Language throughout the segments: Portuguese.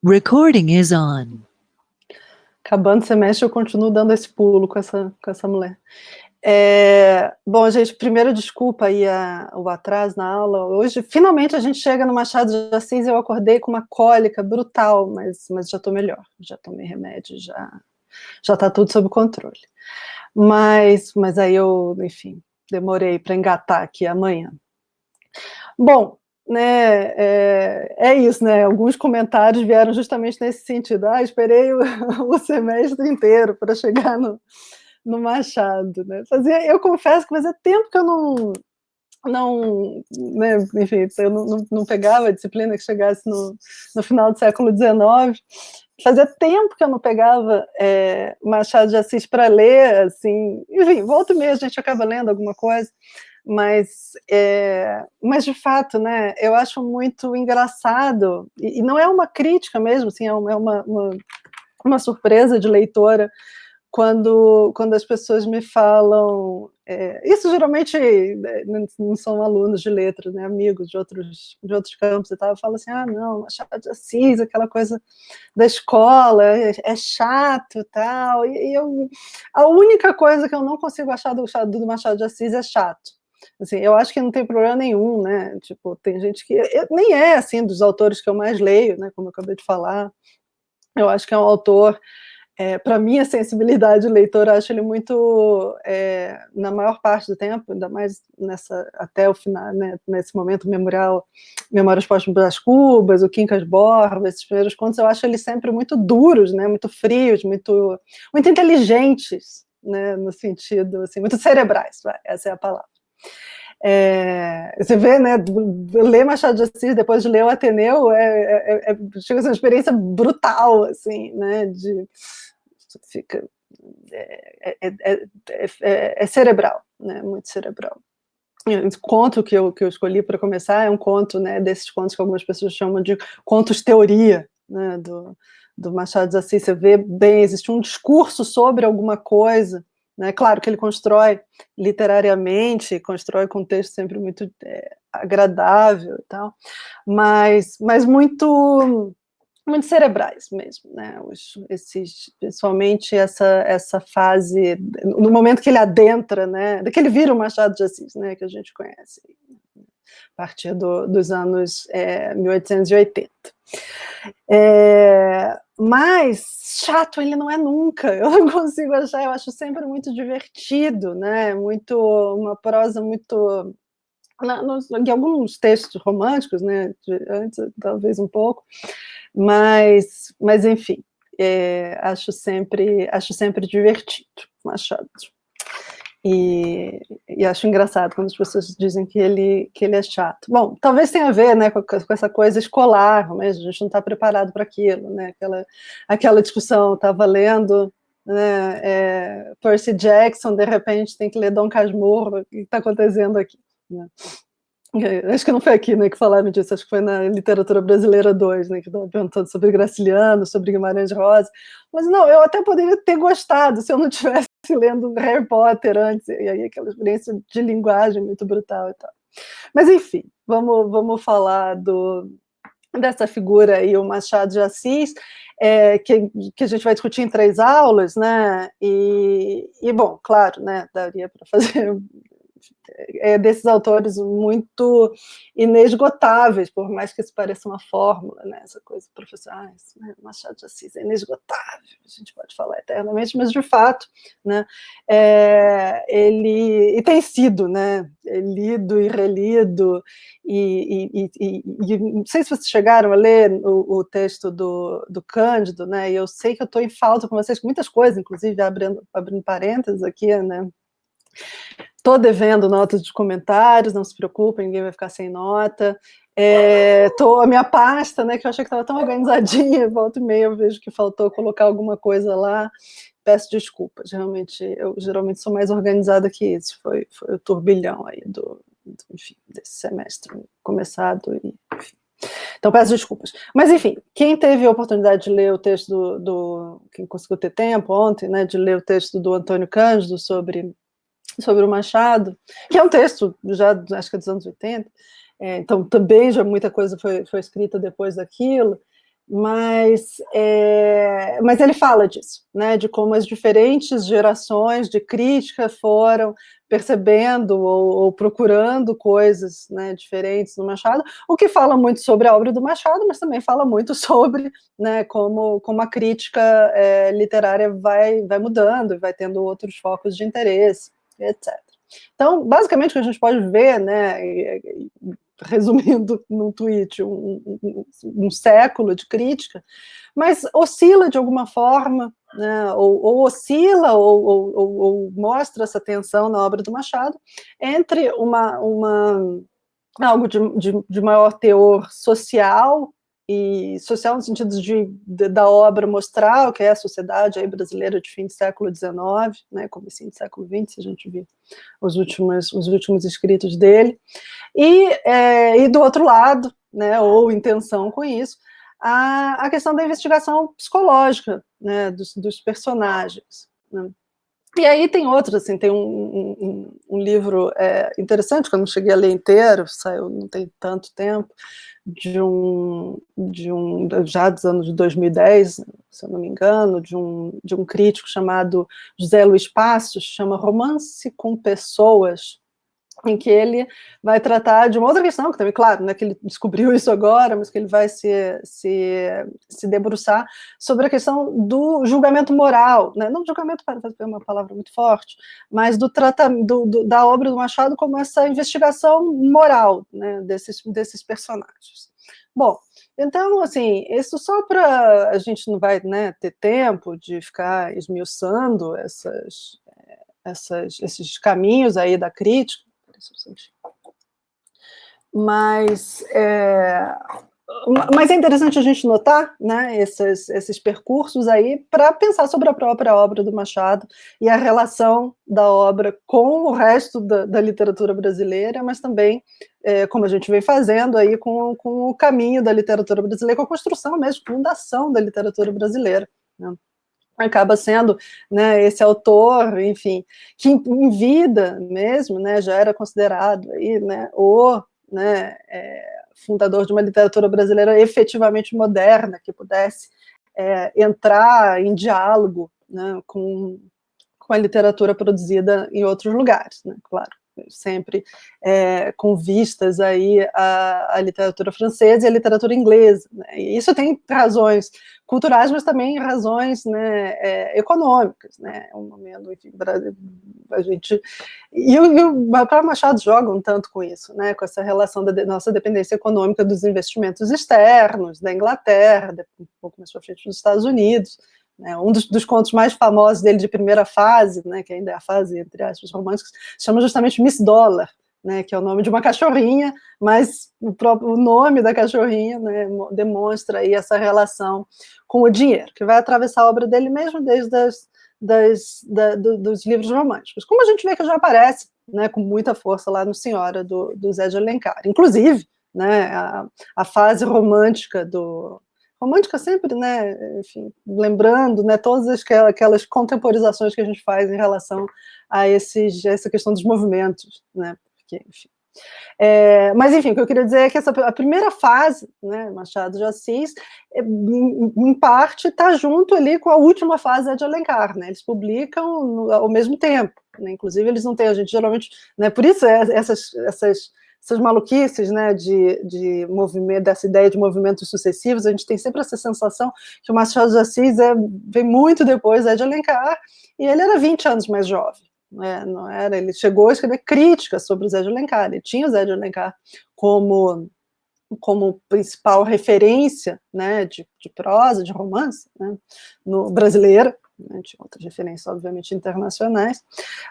Recording is on. Acabando o semestre, eu continuo dando esse pulo com essa mulher. Bom, gente, primeiro desculpa aí o atraso na aula. Hoje, finalmente, a gente chega no Machado de Assis e eu acordei com uma cólica brutal, mas já estou melhor. Já tomei remédio, já está tudo sob controle. Mas aí eu, enfim, demorei para engatar aqui amanhã. Bom, né, é isso, né? Alguns comentários vieram justamente nesse sentido. Esperei o semestre inteiro para chegar no Machado, né? Eu confesso que fazia tempo que eu não né, enfim, eu não pegava a disciplina que chegasse no final do século XIX. Fazia tempo que eu não pegava Machado de Assis para ler, assim, enfim, volta e meia a gente acaba lendo alguma coisa, mas de fato, né, eu acho muito engraçado, e não é uma crítica mesmo, assim, é uma surpresa de leitora, quando as pessoas me falam, isso geralmente não são alunos de letras, né, amigos de outros campos e tal, eu falo assim, não, Machado de Assis, aquela coisa da escola, é chato e tal, a única coisa que eu não consigo achar do Machado de Assis é chato. Assim, eu acho que não tem problema nenhum, né, tipo, tem gente que, nem é, assim, dos autores que eu mais leio, né, como eu acabei de falar, eu acho que é um autor, para minha sensibilidade leitora, acho ele muito, na maior parte do tempo, ainda mais até o final, né, nesse momento memorial, Memórias Póstumas das Cubas, o Quincas Borba, esses primeiros contos, eu acho eles sempre muito duros, né, muito frios, muito inteligentes, né, no sentido, assim, muito cerebrais, essa é a palavra. Você vê, né, ler Machado de Assis depois de ler o Ateneu chega a ser uma experiência brutal, assim, né, fica cerebral, né, muito cerebral. O conto que eu escolhi para começar é um conto, né, desses contos que algumas pessoas chamam de contos teoria, né, do Machado de Assis. Você vê bem, existe um discurso sobre alguma coisa, né? Claro que ele constrói literariamente, constrói com um texto sempre muito agradável e tal, mas muito cerebrais mesmo, né? Principalmente essa fase, no momento que ele adentra, né? Que ele vira o Machado de Assis, né? Que a gente conhece, a partir dos anos 1880. Mas chato ele não é nunca, eu não consigo achar, eu acho sempre muito divertido, né? Uma prosa muito... em alguns textos românticos, né? Antes, talvez um pouco, mas enfim, acho sempre divertido Machado. E acho engraçado quando as pessoas dizem que ele é chato. Bom, talvez tenha a ver, né, com essa coisa escolar, mas a gente não está preparado para aquilo, né? Aquela discussão, estava lendo, né, Percy Jackson, de repente tem que ler Dom Casmurro, o que está acontecendo aqui, né? Acho que não foi aqui, né, que falaram disso, acho que foi na Literatura Brasileira 2, né, que estavam perguntando sobre Graciliano, sobre Guimarães Rosa, mas não, eu até poderia ter gostado se eu não tivesse lendo Harry Potter antes, e aí aquela experiência de linguagem muito brutal e tal. Mas enfim, vamos falar dessa figura aí, o Machado de Assis, que a gente vai discutir em 3 aulas, né, e bom, claro, né, daria para fazer... desses autores muito inesgotáveis, por mais que isso pareça uma fórmula, né? Essa coisa profissional, né? Machado de Assis é inesgotável, a gente pode falar eternamente, mas de fato, né? Ele tem sido, né? Lido e relido, e não sei se vocês chegaram a ler o texto do Cândido, né? E eu sei que eu estou em falta com vocês com muitas coisas, inclusive abrindo parênteses aqui, né? Estou devendo notas de comentários, não se preocupem, ninguém vai ficar sem nota. A minha pasta, né, que eu achei que estava tão organizadinha, volta e meia eu vejo que faltou colocar alguma coisa lá, peço desculpas, eu geralmente sou mais organizada que isso, foi o turbilhão aí enfim, desse semestre começado, enfim. Então peço desculpas. Mas enfim, quem teve a oportunidade de ler o texto quem conseguiu ter tempo ontem, né, de ler o texto do Antônio Cândido sobre o Machado, que é um texto já, acho que é dos anos 80, então também já muita coisa foi escrita depois daquilo, mas ele fala disso, né, de como as diferentes gerações de crítica foram percebendo ou procurando coisas, né, diferentes no Machado, o que fala muito sobre a obra do Machado, mas também fala muito sobre, né, como a crítica literária vai mudando, vai tendo outros focos de interesse, etc. Então, basicamente, o que a gente pode ver, né, resumindo num tweet, um século de crítica, mas oscila de alguma forma, né, ou oscila, ou mostra essa tensão na obra do Machado, entre algo de maior teor social, e social no sentido da obra mostrar o que é a sociedade aí brasileira de fim do século XIX, né, comecinho do século XX, se a gente vir os últimos escritos dele, e do outro lado, né, ou intenção com isso, a questão da investigação psicológica, né, dos personagens, né. E aí tem outros, assim, tem um livro interessante, que eu não cheguei a ler inteiro, saiu não tem tanto tempo, já dos anos de 2010, se eu não me engano, de um crítico chamado José Luiz Passos, chama Romance com Pessoas, em que ele vai tratar de uma outra questão, que também, claro, não é que ele descobriu isso agora, mas que ele vai se debruçar sobre a questão do julgamento moral, né? Não julgamento, para é uma palavra muito forte, mas da obra do Machado como essa investigação moral, né, desses personagens. Bom, então, assim, isso só para a gente não vai, né, ter tempo de ficar esmiuçando esses caminhos aí da crítica, mas é interessante a gente notar, né, esses percursos aí para pensar sobre a própria obra do Machado e a relação da obra com o resto da literatura brasileira, mas também, como a gente vem fazendo aí com o caminho da literatura brasileira, com a construção mesmo, fundação da literatura brasileira, né? Acaba sendo, né, esse autor, enfim, que em vida mesmo, né, já era considerado aí, né, né, fundador de uma literatura brasileira efetivamente moderna, que pudesse entrar em diálogo, né, com a literatura produzida em outros lugares, né, claro, sempre com vistas aí à literatura francesa e à literatura inglesa, né, e isso tem razões culturais, mas também razões, né, econômicas, né, um momento, enfim, a gente, e o próprio Machado joga um tanto com isso, né, com essa relação da nossa dependência econômica dos investimentos externos, da Inglaterra, um pouco mais para frente dos Estados Unidos, né, um dos contos mais famosos dele de primeira fase, né, que ainda é a fase, entre aspas, românticas, se chama justamente Miss Dollar, né, que é o nome de uma cachorrinha, mas o nome da cachorrinha, né, demonstra aí essa relação com o dinheiro, que vai atravessar a obra dele mesmo desde dos livros românticos, como a gente vê que já aparece, né, com muita força lá no Senhora, do Zé de Alencar. Inclusive, né, a fase romântica romântica sempre, né, enfim, lembrando, né, todas aquelas contemporizações que a gente faz em relação a essa questão dos movimentos, né, porque, enfim. Mas, enfim, o que eu queria dizer é que a primeira fase, né, Machado de Assis, em parte, está junto ali com a última fase de Alencar, né, eles publicam ao mesmo tempo, né, inclusive eles não têm, a gente geralmente, né, por isso essas maluquices, né, de movimento, dessa ideia de movimentos sucessivos, a gente tem sempre essa sensação que o Machado de Assis vem muito depois de Alencar, e ele era 20 anos mais jovem, né, não era, ele chegou a escrever críticas sobre o Zé de Alencar, ele tinha o Zé de Alencar como principal referência, né, de prosa, de romance, né, no brasileiro, né, tinha outras referências, obviamente, internacionais,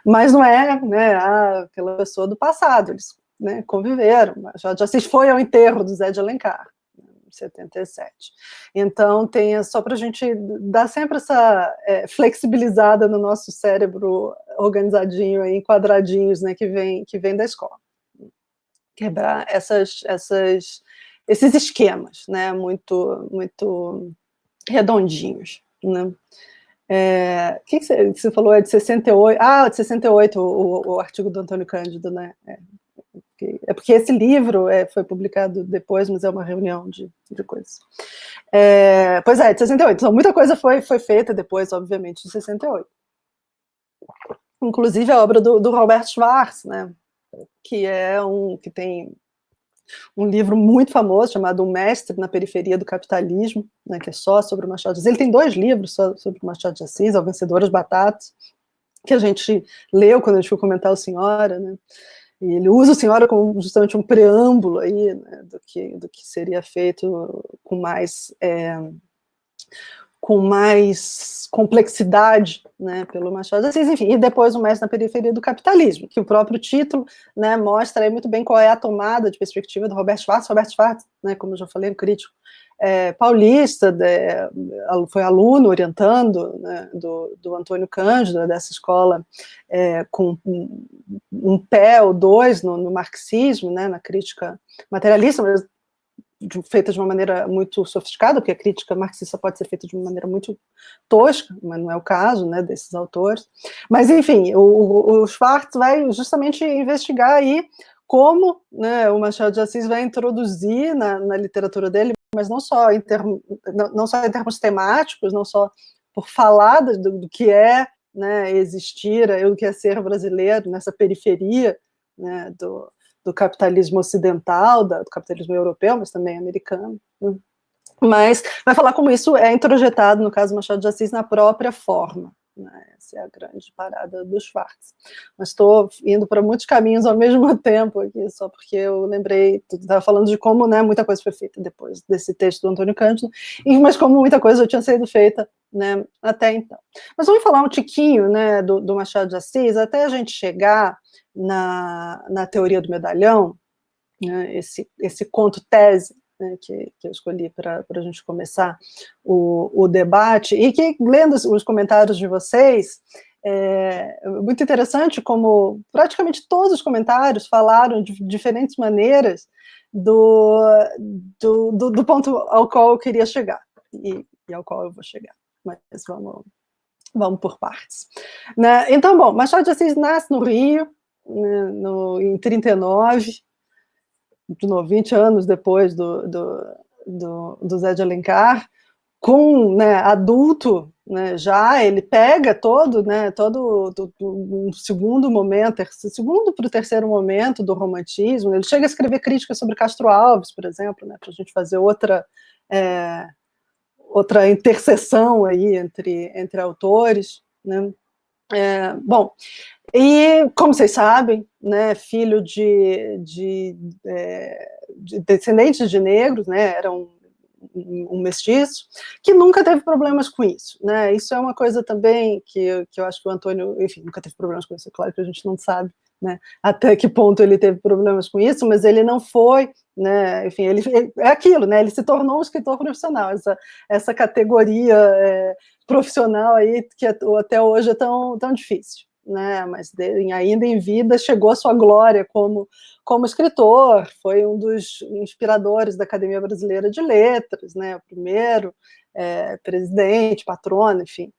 mas não é, né, aquela pessoa do passado, eles, né, conviveram. Machado de Assis foi ao enterro do Zé de Alencar, em 77. Então, só para a gente dar sempre essa flexibilizada no nosso cérebro organizadinho, em quadradinhos, né, que vem da escola. Quebrar esses esquemas, né, muito, muito redondinhos, né. O que você falou? É de 68? De 68, o artigo do Antônio Cândido, né? É porque esse livro foi publicado depois, mas é uma reunião de coisas. Pois é, de 68. Então, muita coisa foi feita depois, obviamente, de 68. Inclusive a obra do Robert Schwartz, né, que tem um livro muito famoso chamado O Mestre na Periferia do Capitalismo, né, que é só sobre o Machado de Assis. Ele tem 2 livros só sobre o Machado de Assis, O Vencedor das Batatas, que a gente leu quando a gente foi comentar o Senhora, né? E ele usa o Senhora como justamente um preâmbulo aí, né, do que seria feito com mais complexidade, né, pelo Machado de Assis, enfim, e depois o Mestre na Periferia do Capitalismo, que o próprio título, né, mostra aí muito bem qual é a tomada de perspectiva do Robert Schwartz. Robert Schwartz, né, como eu já falei, um crítico paulista, foi aluno orientando, né, do Antônio Cândido, dessa escola, com um pé ou dois no marxismo, né, na crítica materialista, mas feita de uma maneira muito sofisticada, porque a crítica marxista pode ser feita de uma maneira muito tosca, mas não é o caso, né, desses autores. Mas, enfim, o Schwartz vai justamente investigar aí como, né, o Machado de Assis vai introduzir na literatura dele, mas não só em termos temáticos, não só por falar do que é, né, existir, do que é ser brasileiro nessa periferia, né, do capitalismo ocidental, do capitalismo europeu, mas também americano. Mas vai falar como isso é introjetado, no caso do Machado de Assis, na própria forma. Né? Essa é a grande parada do Schwartz. Mas estou indo para muitos caminhos ao mesmo tempo aqui, só porque eu lembrei, tu estava falando de como, né, muita coisa foi feita depois desse texto do Antônio Cândido, mas como muita coisa já tinha sido feita, né, até então. Mas vamos falar um tiquinho, né, do Machado de Assis, até a gente chegar na teoria do medalhão, né, esse conto-tese, né, que eu escolhi para a gente começar o debate, e que, lendo os comentários de vocês, é muito interessante como praticamente todos os comentários falaram de diferentes maneiras do ponto ao qual eu queria chegar, e ao qual eu vou chegar, mas vamos por partes. Né? Então, bom, Machado de Assis nasce no Rio, né, em 39, 20 anos depois do Zé de Alencar, né, adulto, né, já ele pega todo um segundo momento, segundo para o terceiro momento do romantismo. Ele chega a escrever críticas sobre Castro Alves, por exemplo, né, para a gente fazer outra interseção aí entre autores, né? Bom, e como vocês sabem, né, filho de descendentes de negros, né, era um mestiço, que nunca teve problemas com isso, né? Isso é uma coisa também que eu acho que o Antônio, enfim, nunca teve problemas com isso, é claro que a gente não sabe, né, até que ponto ele teve problemas com isso, mas ele não foi, né, enfim, ele é aquilo, né, ele se tornou um escritor profissional, essa categoria profissional aí que até hoje é tão difícil, né, mas ainda em vida chegou à sua glória como escritor, foi um dos inspiradores da Academia Brasileira de Letras, né, o primeiro presidente, patrono, enfim,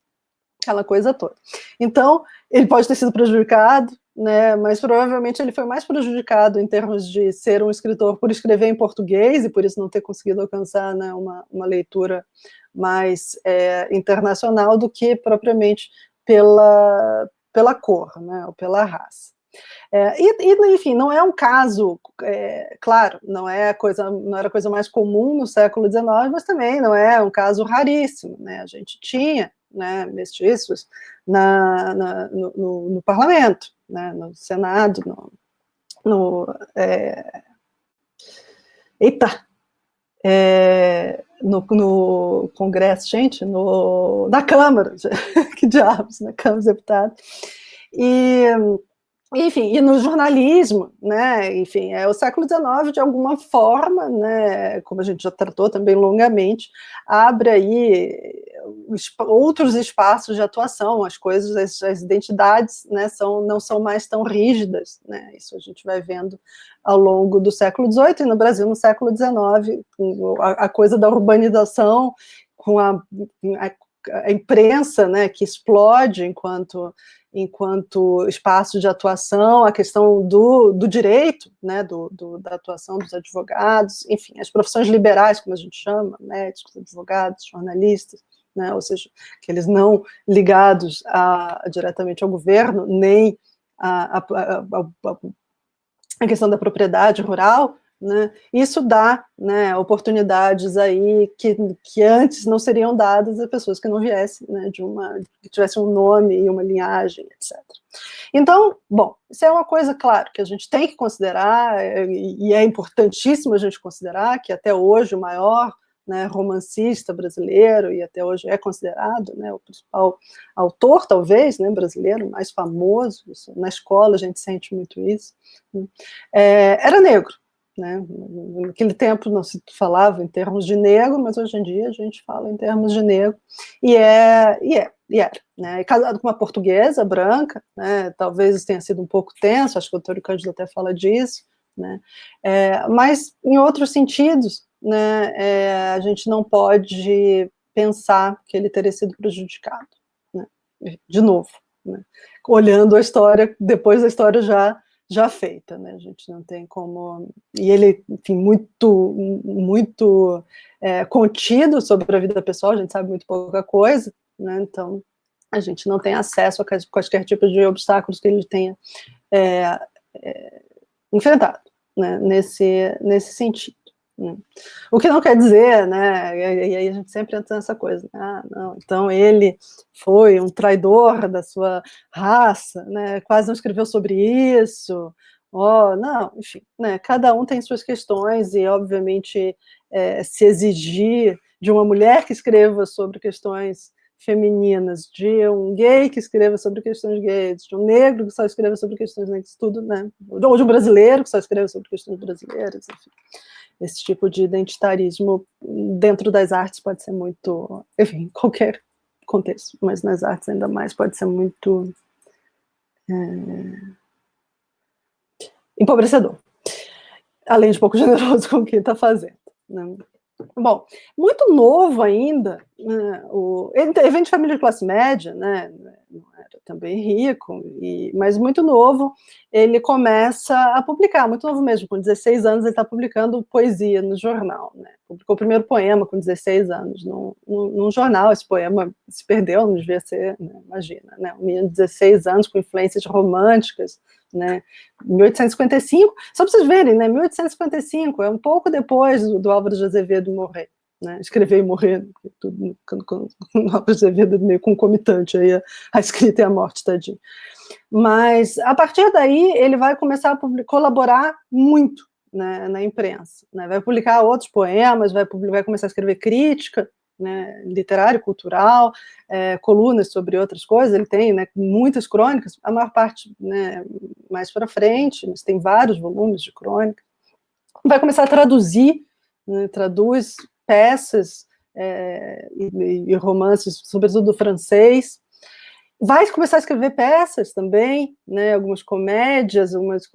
aquela coisa toda. Então, ele pode ter sido prejudicado, né, mas provavelmente ele foi mais prejudicado em termos de ser um escritor por escrever em português e por isso não ter conseguido alcançar, né, uma leitura mais internacional do que propriamente pela cor, né, ou pela raça. Enfim, não é um caso, claro, não era a coisa mais comum no século XIX, mas também não é um caso raríssimo, né? A gente tinha, né, mestiços no parlamento, né, no Senado, no Congresso, gente, na Câmara, que diabos, na Câmara dos Deputados, enfim, e no jornalismo, né, enfim, o século XIX, de alguma forma, né, como a gente já tratou também longamente, abre aí outros espaços de atuação, as coisas, as identidades, né, não são mais tão rígidas, né, isso a gente vai vendo ao longo do século XVIII e no Brasil no século XIX, a coisa da urbanização, com a imprensa, né, que explode enquanto enquanto espaço de atuação, a questão do direito, né, da atuação dos advogados, enfim, as profissões liberais, como a gente chama, médicos, advogados, jornalistas, né, ou seja, aqueles não ligados diretamente ao governo, nem a questão da propriedade rural, né, isso dá, né, oportunidades aí que antes não seriam dadas a pessoas que não viessem, né, que tivessem um nome e uma linhagem, etc. Então, bom, isso é uma coisa, claro, que a gente tem que considerar, e é importantíssimo a gente considerar que até hoje o maior, né, romancista brasileiro, e até hoje é considerado, né, o principal autor, talvez, né, brasileiro, mais famoso, na escola a gente sente muito isso, era negro, né? Naquele tempo não se falava em termos de negro, mas hoje em dia a gente fala em termos de negro, e era, né? E casado com uma portuguesa branca, né? Talvez tenha sido um pouco tenso, acho que o Antônio Cândido até fala disso, né? Mas em outros sentidos, né, a gente não pode pensar que ele teria sido prejudicado, né? De novo, né? Olhando a história, depois da história já feita, né? A gente não tem como... E ele, enfim, muito contido sobre a vida pessoal, a gente sabe muito pouca coisa, né? Então a gente não tem acesso a quaisquer tipo de obstáculos que ele tenha enfrentado, né? Nesse sentido. O que não quer dizer, né, e aí a gente sempre entra nessa coisa, não, então ele foi um traidor da sua raça, né, quase não escreveu sobre isso, não, enfim, né, cada um tem suas questões e, obviamente, se exigir de uma mulher que escreva sobre questões femininas, de um gay que escreva sobre questões gays, de um negro que só escreva sobre questões negras, tudo, né, ou de um brasileiro que só escreva sobre questões brasileiras, enfim. Esse tipo de identitarismo dentro das artes pode ser muito, enfim, em qualquer contexto, mas nas artes ainda mais pode ser muito empobrecedor, além de pouco generoso com quem está fazendo, né? Bom, muito novo ainda, né, ele vem de família de classe média, né, não era também rico, mas muito novo, ele começa a publicar, muito novo mesmo, com 16 anos ele está publicando poesia no jornal, né, publicou o primeiro poema com 16 anos num jornal, esse poema se perdeu, não devia ser, né, imagina, né, um menino de 16 anos com influências românticas, né, 1855, só para vocês verem, né, 1855, é um pouco depois do Álvaro de Azevedo morrer, né, escrever e morrer, tudo, quando o Álvaro de Azevedo é meio concomitante, aí a escrita e a morte, tadinho. Mas, a partir daí, ele vai começar a colaborar muito, né, na imprensa, né, vai publicar outros poemas, vai começar a escrever crítica, né, literário, cultural, colunas sobre outras coisas, ele tem, né, muitas crônicas, a maior parte, né, mais para frente, mas tem vários volumes de crônica, vai começar a traduzir, né, traduz peças e romances, sobretudo do francês, vai começar a escrever peças também, né, algumas comédias, algumas,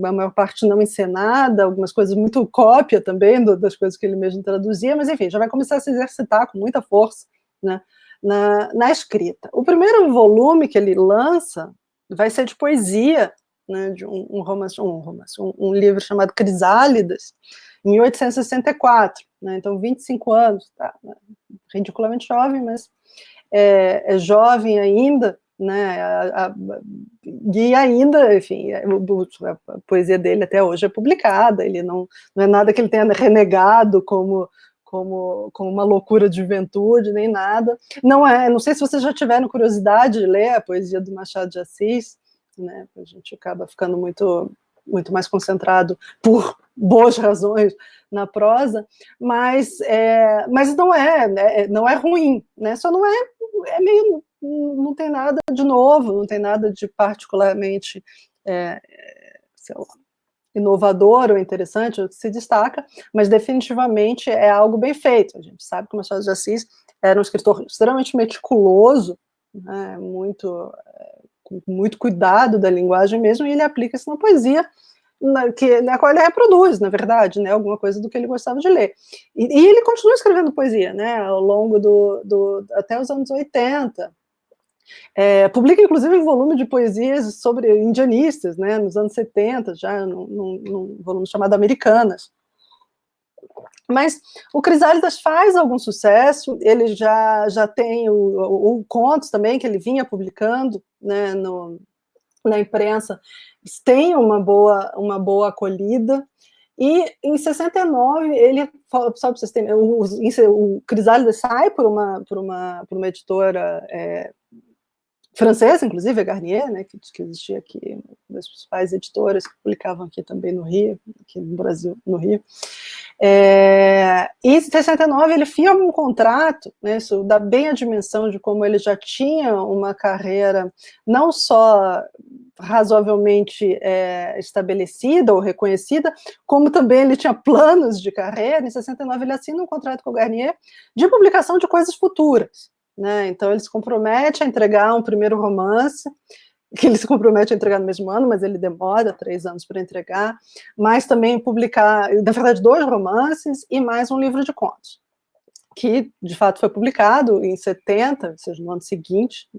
a maior parte não encenada, algumas coisas muito cópia também das coisas que ele mesmo traduzia, mas enfim, já vai começar a se exercitar com muita força, né, na escrita. O primeiro volume que ele lança vai ser de poesia, né, de um livro chamado Crisálidas, em 1864, né, então 25 anos, tá, né, ridiculamente jovem, mas é jovem ainda, né, e ainda, enfim, a poesia dele até hoje é publicada, ele não é nada que ele tenha renegado como uma loucura de juventude, nem nada, não sei se vocês já tiveram curiosidade de ler a poesia do Machado de Assis, né, a gente acaba ficando muito mais concentrado por boas razões na prosa, mas não é ruim, né? Só não meio, não tem nada de novo, não tem nada de particularmente sei lá, inovador ou interessante, ou que se destaca, mas definitivamente é algo bem feito. A gente sabe que o Machado de Assis era um escritor extremamente meticuloso, né, com muito cuidado da linguagem mesmo, e ele aplica isso na poesia, na qual ele reproduz, na verdade, né, alguma coisa do que ele gostava de ler. E ele continua escrevendo poesia, né, ao longo até os anos 80, Publica, inclusive, um volume de poesias sobre indianistas, né, nos anos 70, já num volume chamado Americanas. Mas o Crisálidas faz algum sucesso, ele já tem o contos também, que ele vinha publicando, né, na imprensa, tem uma boa acolhida, e em 69, ele, só para vocês terem, o Crisálidas sai por uma editora francesa, inclusive, a Garnier, né, que existia aqui, uma das principais editoras que publicavam aqui também no Rio, aqui no Brasil, no Rio. E em 69 ele firma um contrato, né, isso dá bem a dimensão de como ele já tinha uma carreira não só razoavelmente estabelecida ou reconhecida, como também ele tinha planos de carreira. Em 69 ele assina um contrato com o Garnier de publicação de coisas futuras, né? Então ele se compromete a entregar um primeiro romance, que ele se compromete a entregar no mesmo ano, mas ele demora 3 anos para entregar, mas também publicar, na verdade, 2 romances e mais um livro de contos, que de fato foi publicado em 70, ou seja, no ano seguinte,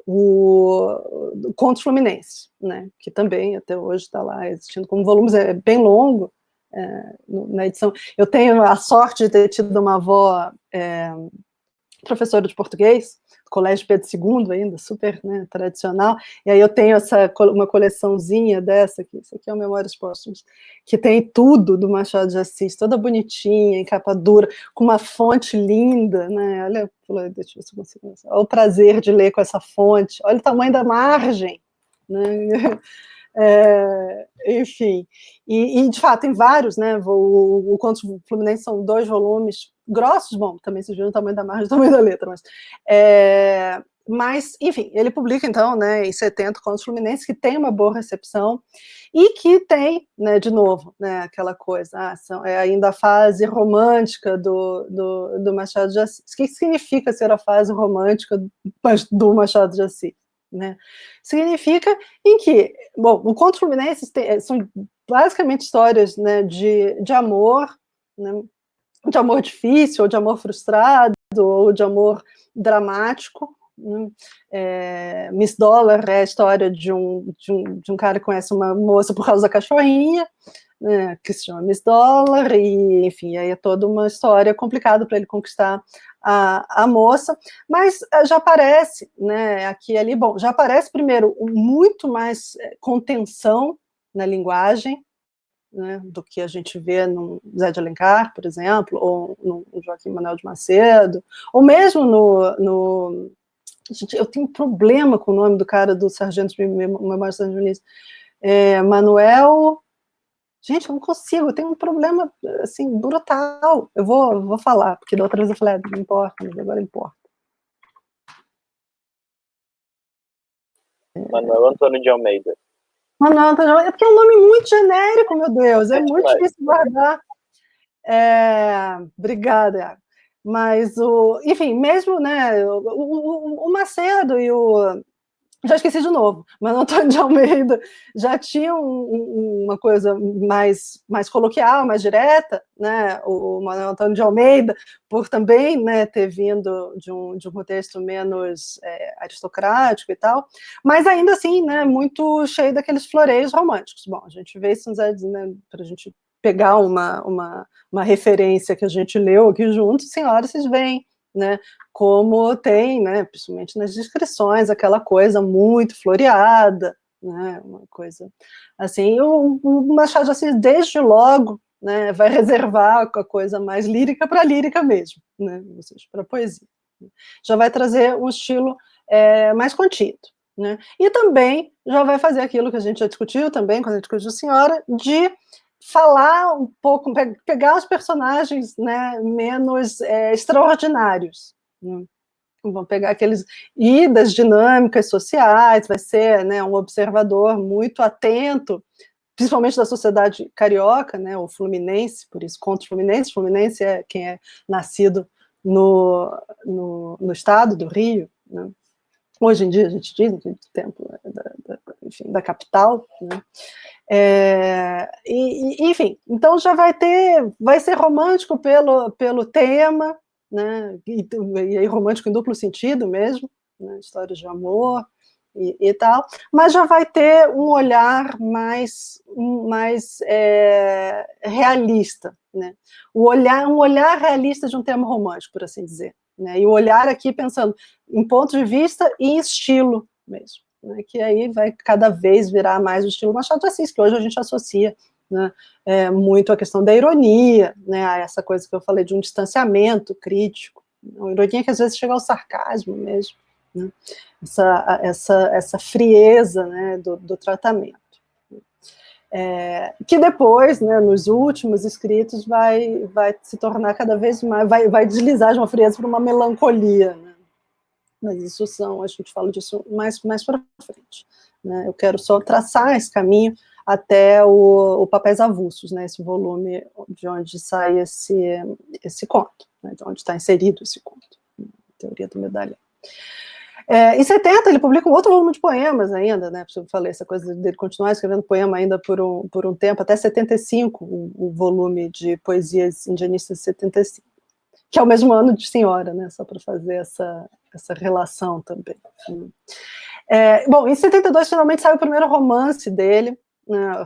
o Contos Fluminenses, né, que também até hoje está lá existindo como volumes, é bem longo, na edição. Eu tenho a sorte de ter tido uma avó professora de português, do Colégio Pedro II ainda, super, né, tradicional, e aí eu tenho uma coleçãozinha dessa aqui, isso aqui é o Memórias Póstumas, que tem tudo do Machado de Assis, toda bonitinha, em capa dura, com uma fonte linda, né, olha, deixa eu ver se eu consigo, olha o prazer de ler com essa fonte, olha o tamanho da margem, né, enfim, e de fato tem vários, né, o Contos Fluminenses são 2 volumes grossos, bom, também se viu o tamanho da margem, o tamanho da letra, mas enfim, ele publica então, né, em 70 Contos Fluminenses, que tem uma boa recepção, e que tem, né, de novo, né, aquela coisa, ainda a fase romântica do Machado de Assis. O que significa ser a fase romântica do Machado de Assis? Né? Significa em que, bom, o Contos Fluminenses são basicamente histórias, né, de amor, né, de amor difícil, ou de amor frustrado, ou de amor dramático. Miss Dollar é a história de um cara que conhece uma moça por causa da cachorrinha, né, que se chama Miss Dollar, e enfim, aí é toda uma história complicada para ele conquistar a moça, mas já aparece, né, aqui e ali, bom, já aparece primeiro muito mais contenção na linguagem, né, do que a gente vê no Zé de Alencar, por exemplo, ou no Joaquim Manuel de Macedo, ou mesmo Gente, eu tenho um problema com o nome do cara do Sargento de Memórias de Dionísio, Manuel... Gente, eu não consigo, eu tenho um problema, assim, brutal. Eu vou falar, porque da outra vez eu falei, não importa, mas agora importa. Manuel Antônio de Almeida. Manuel Antônio de Almeida, porque é um nome muito genérico, meu Deus, é muito difícil guardar. Obrigada, Iago. Mas, enfim, mesmo, né, o Macedo e o... Já esqueci de novo, mas o Antônio de Almeida já tinha uma coisa mais coloquial, mais direta, né? O Manuel Antônio de Almeida, por também, né, ter vindo de um contexto menos aristocrático e tal, mas ainda assim, né, muito cheio daqueles floreios românticos. Bom, a gente vê isso, né, para a gente pegar uma referência que a gente leu aqui junto, senhora, vocês veem, né, como tem, né, principalmente nas descrições, aquela coisa muito floreada, né, uma coisa assim. O Machado de Assis, desde logo, né, vai reservar a coisa mais lírica para lírica mesmo, né, ou seja, para poesia. Já vai trazer um estilo mais contido, né, e também já vai fazer aquilo que a gente já discutiu também, quando a gente discutiu a senhora, de falar um pouco, pegar os personagens, né, menos extraordinários, né? Vão pegar aqueles e das dinâmicas sociais, vai ser, né, um observador muito atento, principalmente da sociedade carioca, né, ou fluminense, por isso Contos Fluminenses. Fluminense é quem é nascido no estado do Rio, né? Hoje em dia a gente diz, no tempo enfim, da capital, né? Enfim, então já vai ser romântico pelo tema, né, e aí romântico em duplo sentido mesmo, né, histórias de amor e tal, mas já vai ter um olhar mais realista, né, um olhar realista de um tema romântico, por assim dizer, né, e o olhar aqui pensando em ponto de vista e em estilo mesmo, né, que aí vai cada vez virar mais o estilo Machado de Assis, que hoje a gente associa, né, muito a questão da ironia, né, a essa coisa que eu falei de um distanciamento crítico, uma ironia que às vezes chega ao sarcasmo mesmo, né, essa frieza, né, do tratamento. Que depois, né, nos últimos escritos, vai se tornar cada vez mais, vai deslizar de uma frieza para uma melancolia, né? Mas isso a gente fala disso mais para frente, né? Eu quero só traçar esse caminho até o Papéis Avulsos, né, esse volume de onde sai esse conto, né, de onde está inserido esse conto, Teoria do Medalhão. Em 70 ele publica um outro volume de poemas ainda, né, eu falei essa coisa dele continuar escrevendo poema ainda por um tempo, até 75, o volume de poesias indianistas de 75, que é o mesmo ano de Senhora, né, só para fazer essa relação também. Bom, em 72 finalmente sai o primeiro romance dele,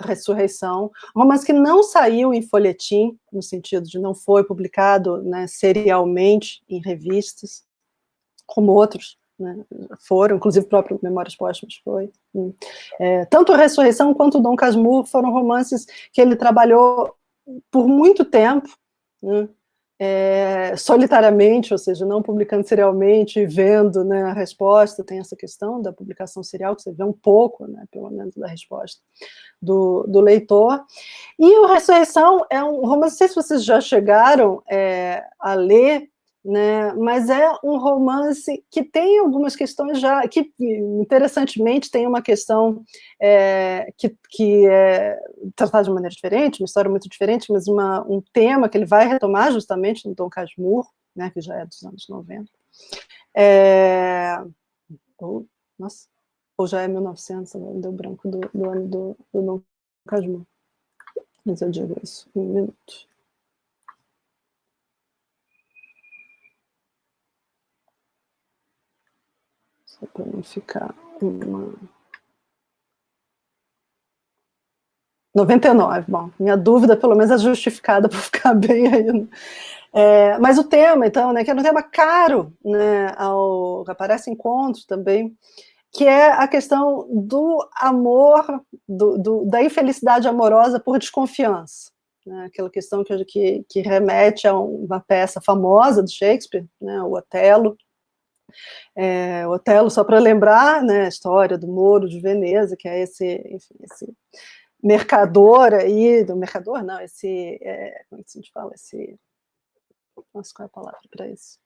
Ressurreição, um romance que não saiu em folhetim, no sentido de não foi publicado, né, serialmente em revistas, como outros, né, foram, inclusive o próprio Memórias Póstumas foi. Tanto Ressurreição quanto Dom Casmurro foram romances que ele trabalhou por muito tempo, né, solitariamente, ou seja, não publicando serialmente e vendo, né, a resposta. Tem essa questão da publicação serial, que você vê um pouco, né, pelo menos, da resposta do leitor. E o Ressurreição é um romance, não sei se vocês já chegaram a ler, né, mas é um romance que tem algumas questões já, que interessantemente tem uma questão que é tratada de maneira diferente, uma história muito diferente, mas um tema que ele vai retomar justamente no Dom Casmurro, né, que já é dos anos 90. Nossa, ou já é 1900, deu branco do ano do Dom Casmurro. Mas eu digo isso em um minuto. Só para não ficar uma... 99, bom, minha dúvida pelo menos é justificada para ficar bem aí. Mas o tema, então, né, que é um tema caro, né, aparece em contos também, que é a questão do amor, da infelicidade amorosa por desconfiança, né, aquela questão que remete a uma peça famosa do Shakespeare, né, o Otelo. O Otelo, só para lembrar, né, a história do Moro de Veneza, que é esse mercador aí, mercador não, como é que a gente fala, nossa, qual é a palavra para isso?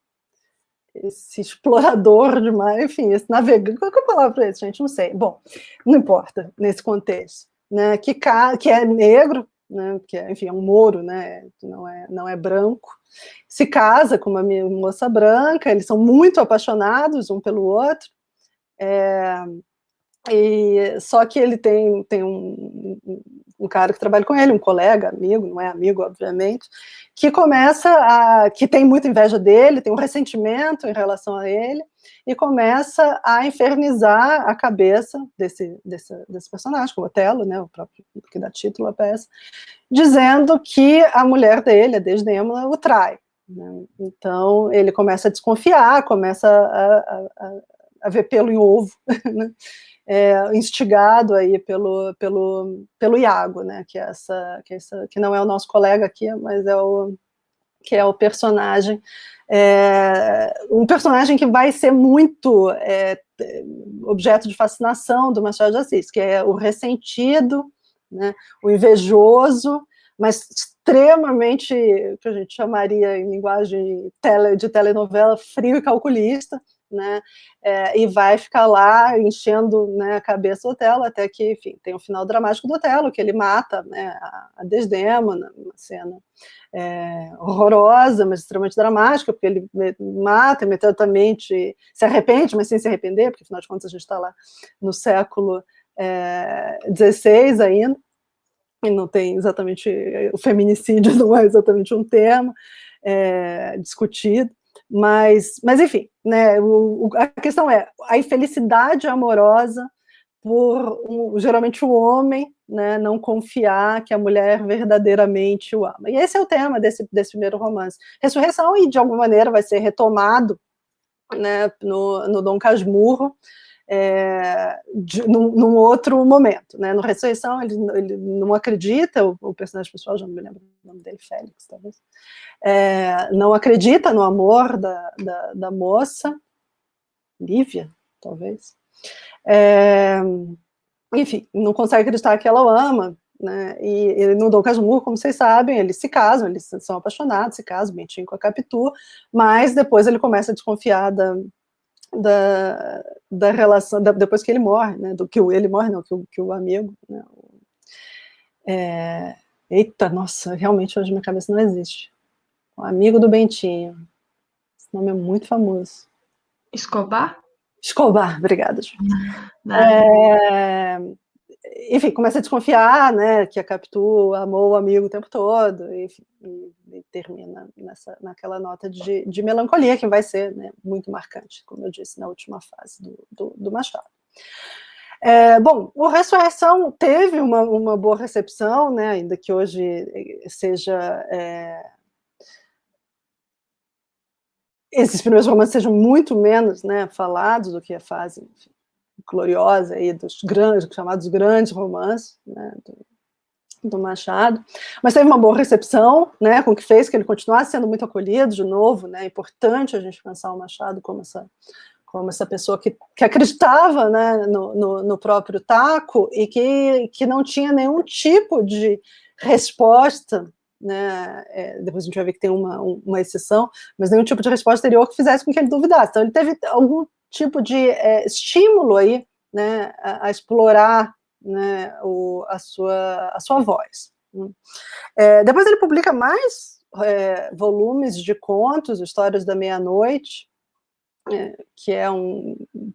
Esse explorador demais, enfim, esse navegante, qual é a palavra para isso, gente? Não sei. Bom, não importa, nesse contexto, né, que é negro, né, que enfim, é um Moro, né, não é branco, se casa com uma moça branca, eles são muito apaixonados um pelo outro, só que ele tem um cara que trabalha com ele, um colega, amigo, não é amigo, obviamente, que tem muita inveja dele, tem um ressentimento em relação a ele, e começa a infernizar a cabeça desse personagem, o Otelo, né, o próprio que dá título à peça, dizendo que a mulher dele, a Desdémona, o trai. Né? Então, ele começa a desconfiar, começa a ver pelo em ovo, né? Instigado aí pelo Iago, né, que não é o nosso colega aqui, mas que é o personagem, um personagem que vai ser muito objeto de fascinação do Machado de Assis, que é o ressentido, né, o invejoso, mas extremamente, que a gente chamaria em linguagem de telenovela, frio e calculista, né, e vai ficar lá enchendo, né, a cabeça do Otelo, até que, enfim, tem o final dramático do Otelo, que ele mata, né, a Desdémona, uma cena horrorosa, mas extremamente dramática, porque ele mata imediatamente, se arrepende, mas sem se arrepender, porque afinal de contas a gente está lá no século XVI ainda, e não tem exatamente, o feminicídio não é exatamente um tema discutido, Mas enfim, né, a questão é a infelicidade amorosa por geralmente o homem, né, não confiar que a mulher verdadeiramente o ama. E esse é o tema desse primeiro romance. Ressurreição, e de alguma maneira vai ser retomado, né, no Dom Casmurro, num outro momento, né? No Ressurreição ele não acredita, o personagem pessoal, já não me lembro o nome dele, Félix, talvez, não acredita no amor da moça, Lívia, talvez, enfim, não consegue acreditar que ela o ama, né? E no Dom Casmurro, como vocês sabem, eles se casam, eles são apaixonados, se casam, Bentinho com a Capitu, mas depois ele começa a desconfiar da relação, depois que ele morre, né? Ele morre, não, que o amigo, né? Eita, nossa, realmente hoje minha cabeça não existe. O amigo do Bentinho. Esse nome é muito famoso. Escobar? Escobar, obrigada, Ju. Nada. Enfim, começa a desconfiar, né, que a Capitu amou o amigo o tempo todo, enfim, e termina naquela nota de melancolia, que vai ser, né, muito marcante, como eu disse, na última fase do Machado. Bom, o Ressurreição teve uma boa recepção, né, ainda que hoje seja... esses primeiros romances sejam muito menos, né, falados do que a fase, enfim, gloriosa aí dos chamados grandes romances, né, do Machado, mas teve uma boa recepção, né, com o que fez que ele continuasse sendo muito acolhido de novo, né, é importante a gente pensar o Machado como essa pessoa que acreditava, né, no próprio taco e que não tinha nenhum tipo de resposta, né, depois a gente vai ver que tem uma exceção, mas nenhum tipo de resposta exterior que fizesse com que ele duvidasse. Então ele teve algum tipo de estímulo aí, né, a explorar, né, a sua voz. Depois ele publica mais volumes de contos, Histórias da Meia-Noite, que é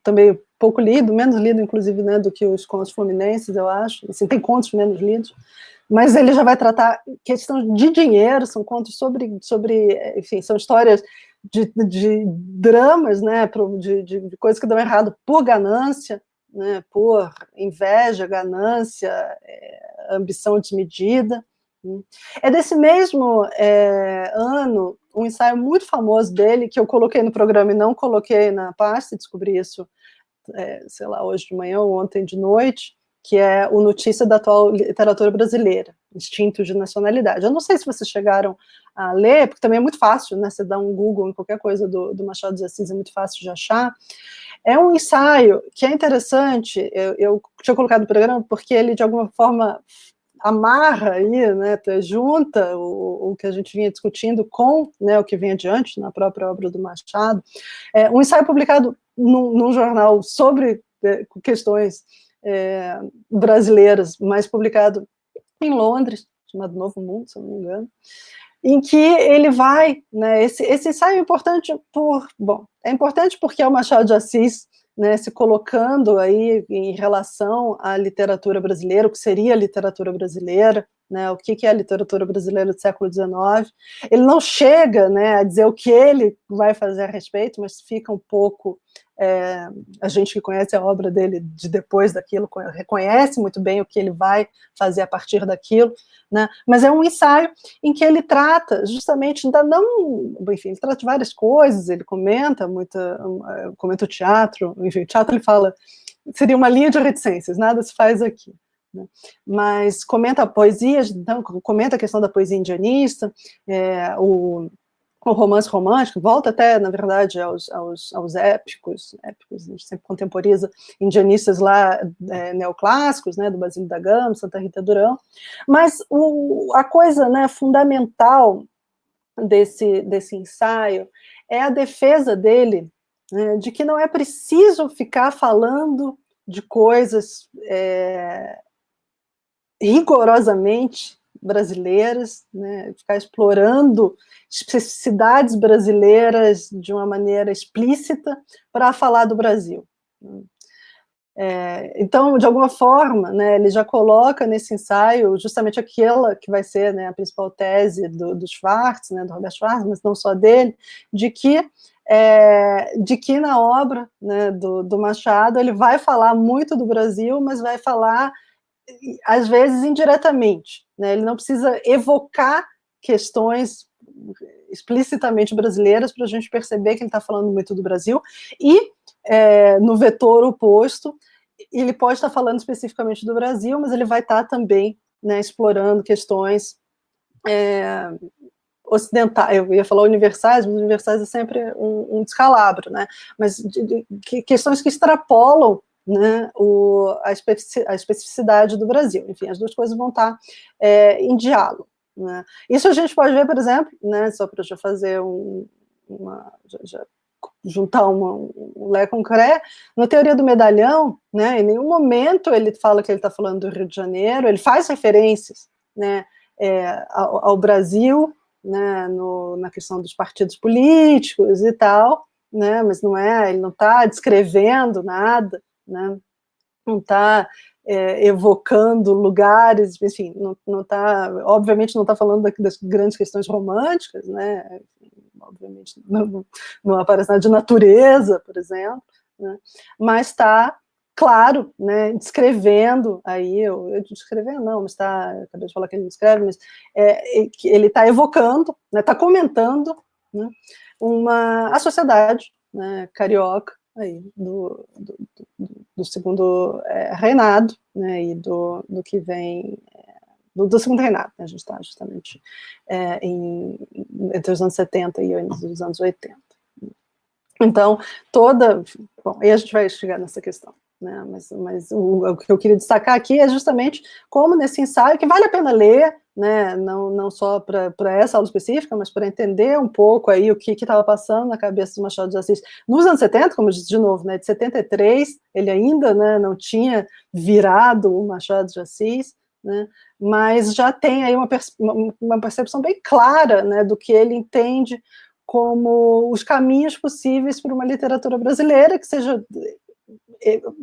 também pouco lido, menos lido, inclusive, né, do que os contos fluminenses, eu acho. Assim, tem contos menos lidos, mas ele já vai tratar questão de dinheiro, são contos sobre enfim, são histórias de dramas, né, de coisas que dão errado por ganância, né, por inveja, ganância, ambição desmedida. É desse mesmo ano um ensaio muito famoso dele, que eu coloquei no programa e não coloquei na pasta, descobri isso, sei lá, hoje de manhã ou ontem de noite, que é o Notícia da Atual Literatura Brasileira, Instintos de Nacionalidade. Eu não sei se vocês chegaram a ler, porque também é muito fácil, né? Você dá um Google em qualquer coisa do Machado de Assis, é muito fácil de achar. É um ensaio que é interessante, eu tinha colocado no programa porque ele, de alguma forma, amarra aí, né, junta o que a gente vinha discutindo com, né, o que vem adiante na própria obra do Machado. Um ensaio publicado num jornal sobre questões brasileiras, mas publicado em Londres, chamado Novo Mundo, se eu não me engano, em que ele vai, né, esse ensaio é importante é importante porque é o Machado de Assis, né, se colocando aí em relação à literatura brasileira, o que seria a literatura brasileira, né, o que é a literatura brasileira do século XIX. Ele não chega, né, a dizer o que ele vai fazer a respeito, mas fica um pouco... a gente que conhece a obra dele de depois daquilo reconhece muito bem o que ele vai fazer a partir daquilo, né, mas é um ensaio em que ele trata justamente, ainda não, enfim, ele trata de várias coisas, ele comenta o teatro, enfim, o teatro ele fala, seria uma linha de reticências, nada se faz aqui, né? Mas comenta a poesia, então, comenta a questão da poesia indianista, o romance romântico, volta até, na verdade, aos épicos, a gente sempre contemporiza indianistas lá, neoclássicos, né, do Basílio da Gama, Santa Rita Durão, mas a coisa, né, fundamental desse ensaio é a defesa dele, né, de que não é preciso ficar falando de coisas rigorosamente brasileiras, né, ficar explorando especificidades brasileiras de uma maneira explícita para falar do Brasil. Então, de alguma forma, né, ele já coloca nesse ensaio justamente aquela que vai ser, né, a principal tese do Schwartz, né, do Robert Schwartz, mas não só dele, de que na obra, né, do Machado ele vai falar muito do Brasil, mas vai falar às vezes indiretamente, né? Ele não precisa evocar questões explicitamente brasileiras para a gente perceber que ele está falando muito do Brasil, e no vetor oposto, ele pode estar falando especificamente do Brasil, mas ele vai estar também, né, explorando questões ocidentais, eu ia falar universais, mas universais é sempre um descalabro, né? Mas questões que extrapolam, né, a especificidade do Brasil. Enfim, as duas coisas vão estar em diálogo, né? Isso a gente pode ver, por exemplo, né, só para já fazer juntar um lé com cré, na teoria do medalhão, né, em nenhum momento ele fala que ele está falando do Rio de Janeiro, ele faz referências, né, ao Brasil, né, na questão dos partidos políticos e tal, né, mas ele não está descrevendo nada, né, não está evocando lugares, enfim, não está, obviamente não está falando das grandes questões românticas, né, obviamente não aparece nada de natureza, por exemplo, né, mas está, claro, né, descrevendo aí, eu descrevendo não, mas acabei de falar que ele não escreve, mas ele está evocando, né, está comentando, né, a sociedade, né, carioca, aí, do segundo reinado, né, e do que vem do segundo reinado, né, a gente está justamente entre os anos 70 e os anos 80. Então, bom, aí a gente vai chegar nessa questão, né, mas o que eu queria destacar aqui é justamente como nesse ensaio, que vale a pena ler, né, não só para essa aula específica, mas para entender um pouco aí o que estava passando na cabeça do Machado de Assis. Nos anos 70, como eu disse de novo, né, de 73, ele ainda, né, não tinha virado o Machado de Assis, né, mas já tem aí uma percepção bem clara, né, do que ele entende como os caminhos possíveis para uma literatura brasileira, que seja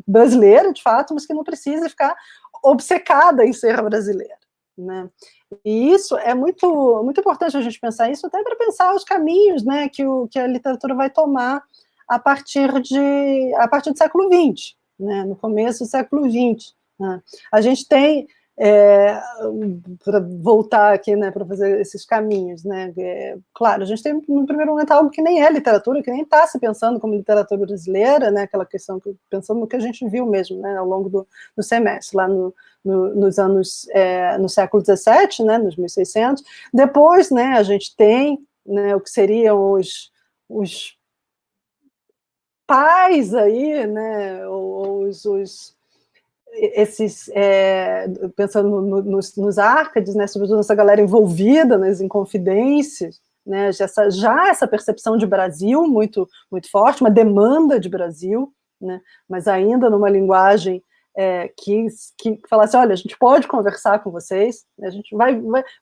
brasileira, de fato, mas que não precise ficar obcecada em ser brasileira, né? E isso é muito, muito importante a gente pensar isso, até para pensar os caminhos, né, que a literatura vai tomar a partir do século XX, né, no começo do século XX. Né? A gente tem, para voltar aqui, né, para fazer esses caminhos, né, claro, a gente tem no primeiro momento algo que nem é literatura, que nem está se pensando como literatura brasileira, né, aquela questão que pensando no que a gente viu mesmo, né, ao longo do semestre, lá nos anos, no século XVII, né, nos 1600, depois, né, a gente tem, né, o que seriam os pais aí, né, esses, pensando nos Árcades, né, sobretudo essa galera envolvida nas Inconfidências, né, já essa percepção de Brasil muito, muito forte, uma demanda de Brasil, né, mas ainda numa linguagem que falasse, olha, a gente pode conversar com vocês, né, a gente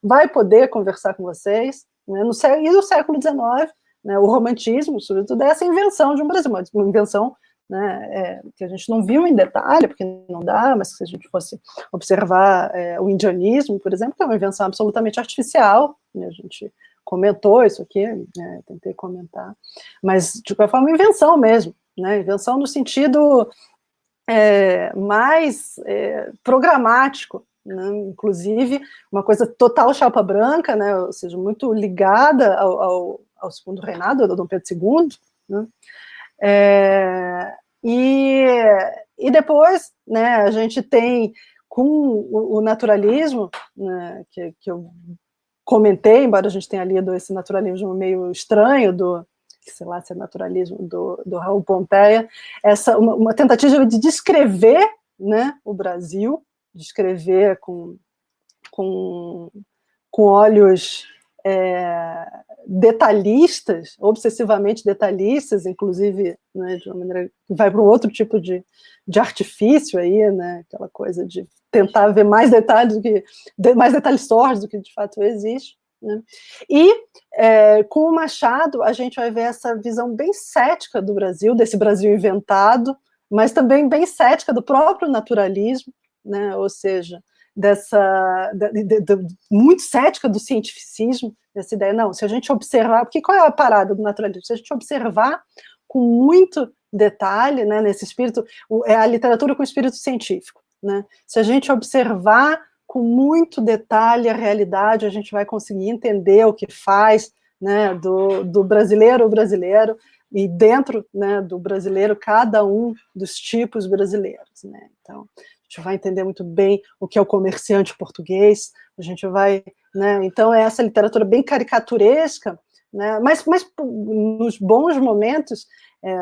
vai poder conversar com vocês, né, e no século XIX, né, o romantismo, sobretudo, é essa invenção de um Brasil, uma invenção, né, que a gente não viu em detalhe, porque não dá, mas se a gente fosse observar o indianismo, por exemplo, que é uma invenção absolutamente artificial, né, a gente comentou isso aqui, né, tentei comentar, mas de qualquer forma, invenção mesmo, né, invenção no sentido mais programático, né, inclusive uma coisa total chapa branca, né, ou seja, muito ligada ao segundo reinado, ao Dom Pedro II, né, e depois, né, a gente tem com o naturalismo, né, que eu comentei, embora a gente tenha lido esse naturalismo meio estranho sei lá se é naturalismo do Raul Pompeia, uma tentativa de descrever, né, o Brasil, descrever com olhos detalhistas, obsessivamente detalhistas, inclusive, né, de uma maneira que vai para um outro tipo de artifício aí, né, aquela coisa de tentar ver mais detalhes sórdidos do que de fato existe, né? E com o Machado a gente vai ver essa visão bem cética do Brasil, desse Brasil inventado, mas também bem cética do próprio naturalismo, né, ou seja, muito cética do cientificismo, dessa ideia, não, se a gente observar, porque qual é a parada do naturalismo? Se a gente observar com muito detalhe, né, nesse espírito, é a literatura com espírito científico, né, se a gente observar com muito detalhe a realidade, a gente vai conseguir entender o que faz, né, do brasileiro ao brasileiro, e dentro, né, do brasileiro, cada um dos tipos brasileiros, né, então a gente vai entender muito bem o que é o comerciante português, a gente vai, né, então é essa literatura bem caricaturesca, né, mas nos bons momentos,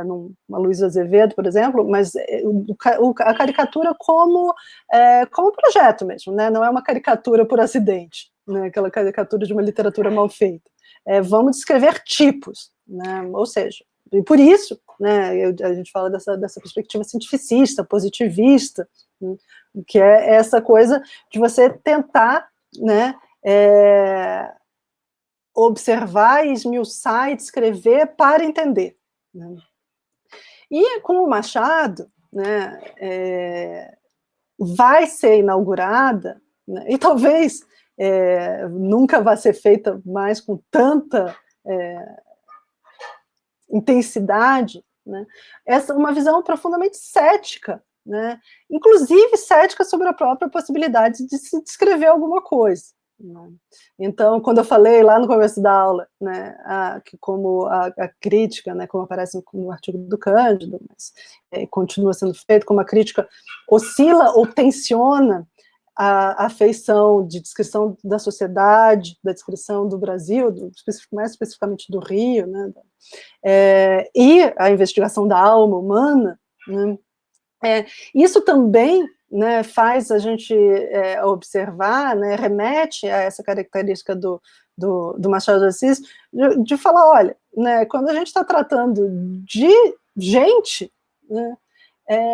numa Luísa Azevedo, por exemplo, mas a caricatura como projeto mesmo, né, não é uma caricatura por acidente, né, aquela caricatura de uma literatura mal feita, vamos descrever tipos, né, ou seja, e por isso, né, a gente fala dessa perspectiva cientificista, positivista, né, que é essa coisa de você tentar, né, observar, esmiuçar e descrever para entender, né. E com o Machado, né, vai ser inaugurada, né, e talvez nunca vá ser feita mais com tanta intensidade, né, uma visão profundamente cética, né, inclusive cética sobre a própria possibilidade de se descrever alguma coisa, né. Então, quando eu falei lá no começo da aula, né, que como a crítica, né, como aparece no artigo do Cândido, mas continua sendo feito, como a crítica oscila ou tensiona a feição de descrição da sociedade, da descrição do Brasil, mais especificamente do Rio, né, e a investigação da alma humana, né, isso também, né, faz a gente observar, né, remete a essa característica do Machado de Assis, de falar, olha, né, quando a gente está tratando de gente, né,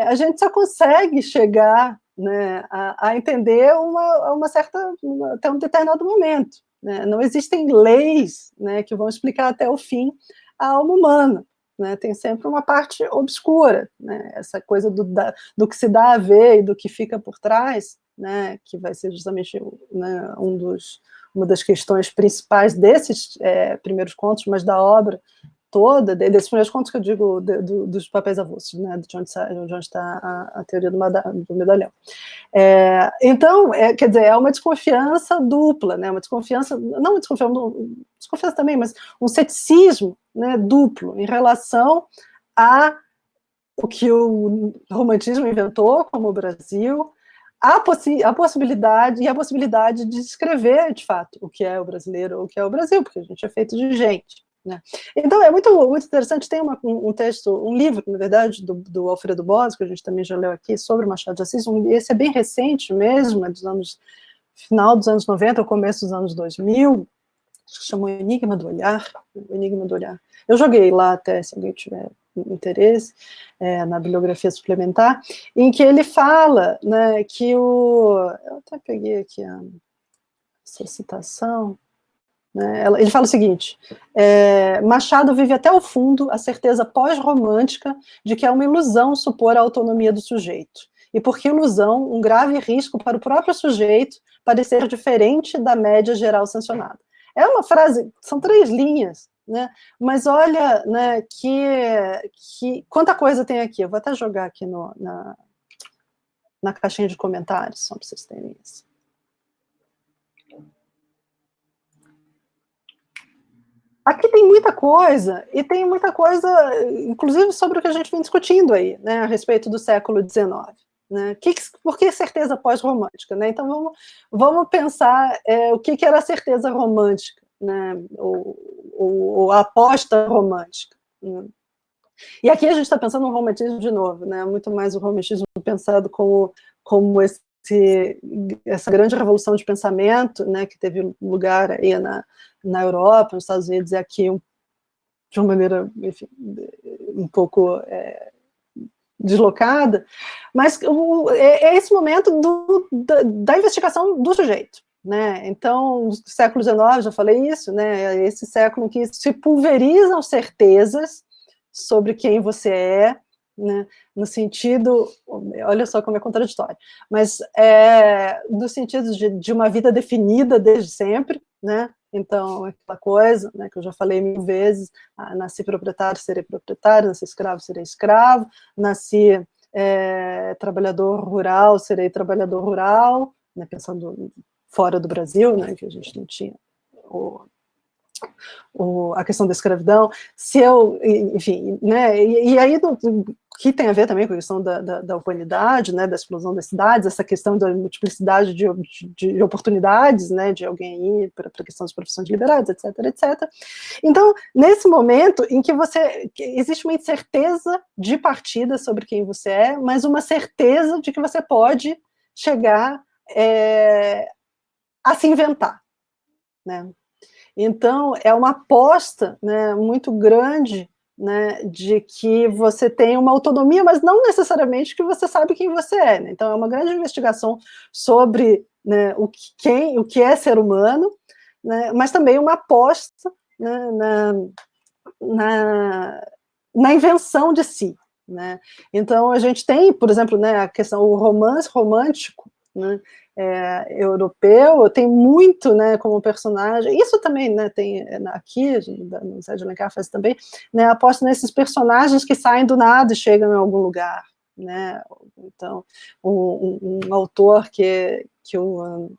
a gente só consegue chegar, né, a entender uma certa, até um determinado momento, né, não existem leis, né, que vão explicar até o fim a alma humana, né, tem sempre uma parte obscura, né, essa coisa do que se dá a ver e do que fica por trás, né, que vai ser justamente, né, uma das questões principais desses primeiros contos, mas da obra toda, desses primeiros contos que eu digo, dos papéis avulsos, né, de onde está a teoria do medalhão. Então, quer dizer, é uma desconfiança dupla, né, uma desconfiança, não uma desconfiança também, mas um ceticismo, né, duplo, em relação a o que o romantismo inventou, como o Brasil, a possibilidade de descrever, de fato, o que é o brasileiro, ou o que é o Brasil, porque a gente é feito de gente, né. Então, é muito, muito interessante, tem um texto, um livro, na verdade, do Alfredo Bós, que a gente também já leu aqui, sobre Machado de Assis, esse é bem recente mesmo, final dos anos 90, ou começo dos anos 2000, acho que chamou Enigma do Olhar, eu joguei lá até, se alguém tiver interesse, na bibliografia suplementar, em que ele fala, né, que eu até peguei aqui essa citação, né, ele fala o seguinte, Machado vive até o fundo a certeza pós-romântica de que é uma ilusão supor a autonomia do sujeito, e porque ilusão, um grave risco para o próprio sujeito parecer diferente da média geral sancionada. É uma frase, são 3 linhas, né, mas olha, né, que quanta coisa tem aqui, eu vou até jogar aqui na caixinha de comentários, só para vocês terem isso. Aqui tem muita coisa, e tem muita coisa, inclusive sobre o que a gente vem discutindo aí, né, a respeito do século XIX. Né? Por que certeza pós-romântica? Né? Então vamos pensar o que era a certeza romântica, né? ou a aposta romântica. Né? E aqui a gente está pensando no romantismo de novo, né? Muito mais o romantismo pensado como essa grande revolução de pensamento, né, que teve lugar aí na Europa, nos Estados Unidos, e aqui de uma maneira, enfim, um pouco deslocada, mas é esse momento da investigação do sujeito, né? Então, no século XIX, já falei isso, né? Esse século em que se pulverizam certezas sobre quem você é, né, no sentido, olha só como é contraditório, mas no sentido de uma vida definida desde sempre, né, então, aquela coisa, né, que eu já falei 1000 vezes, nasci proprietário, serei proprietário, nasci escravo, serei escravo, nasci trabalhador rural, serei trabalhador rural, né, pensando fora do Brasil, né, que a gente não tinha a questão da escravidão, se eu, enfim, né, e aí que tem a ver também com a questão da urbanidade, né, da explosão das cidades, essa questão da multiplicidade de oportunidades, né, de alguém ir para a questão das profissões liberais, etc, etc. Então, nesse momento em que existe uma incerteza de partida sobre quem você é, mas uma certeza de que você pode chegar a se inventar, né? Então, é uma aposta, né, muito grande, né, de que você tem uma autonomia, mas não necessariamente que você sabe quem você é. Né? Então, é uma grande investigação sobre, né, o que é ser humano, né, mas também uma aposta, né, na invenção de si. Né? Então, a gente tem, por exemplo, né, a questão, o romance romântico, né, europeu, tem muito, né, como personagem, isso também, né, tem aqui, no Zé de Alencar faz também, né, aposta nesses personagens que saem do nada e chegam em algum lugar, né, então, um autor que o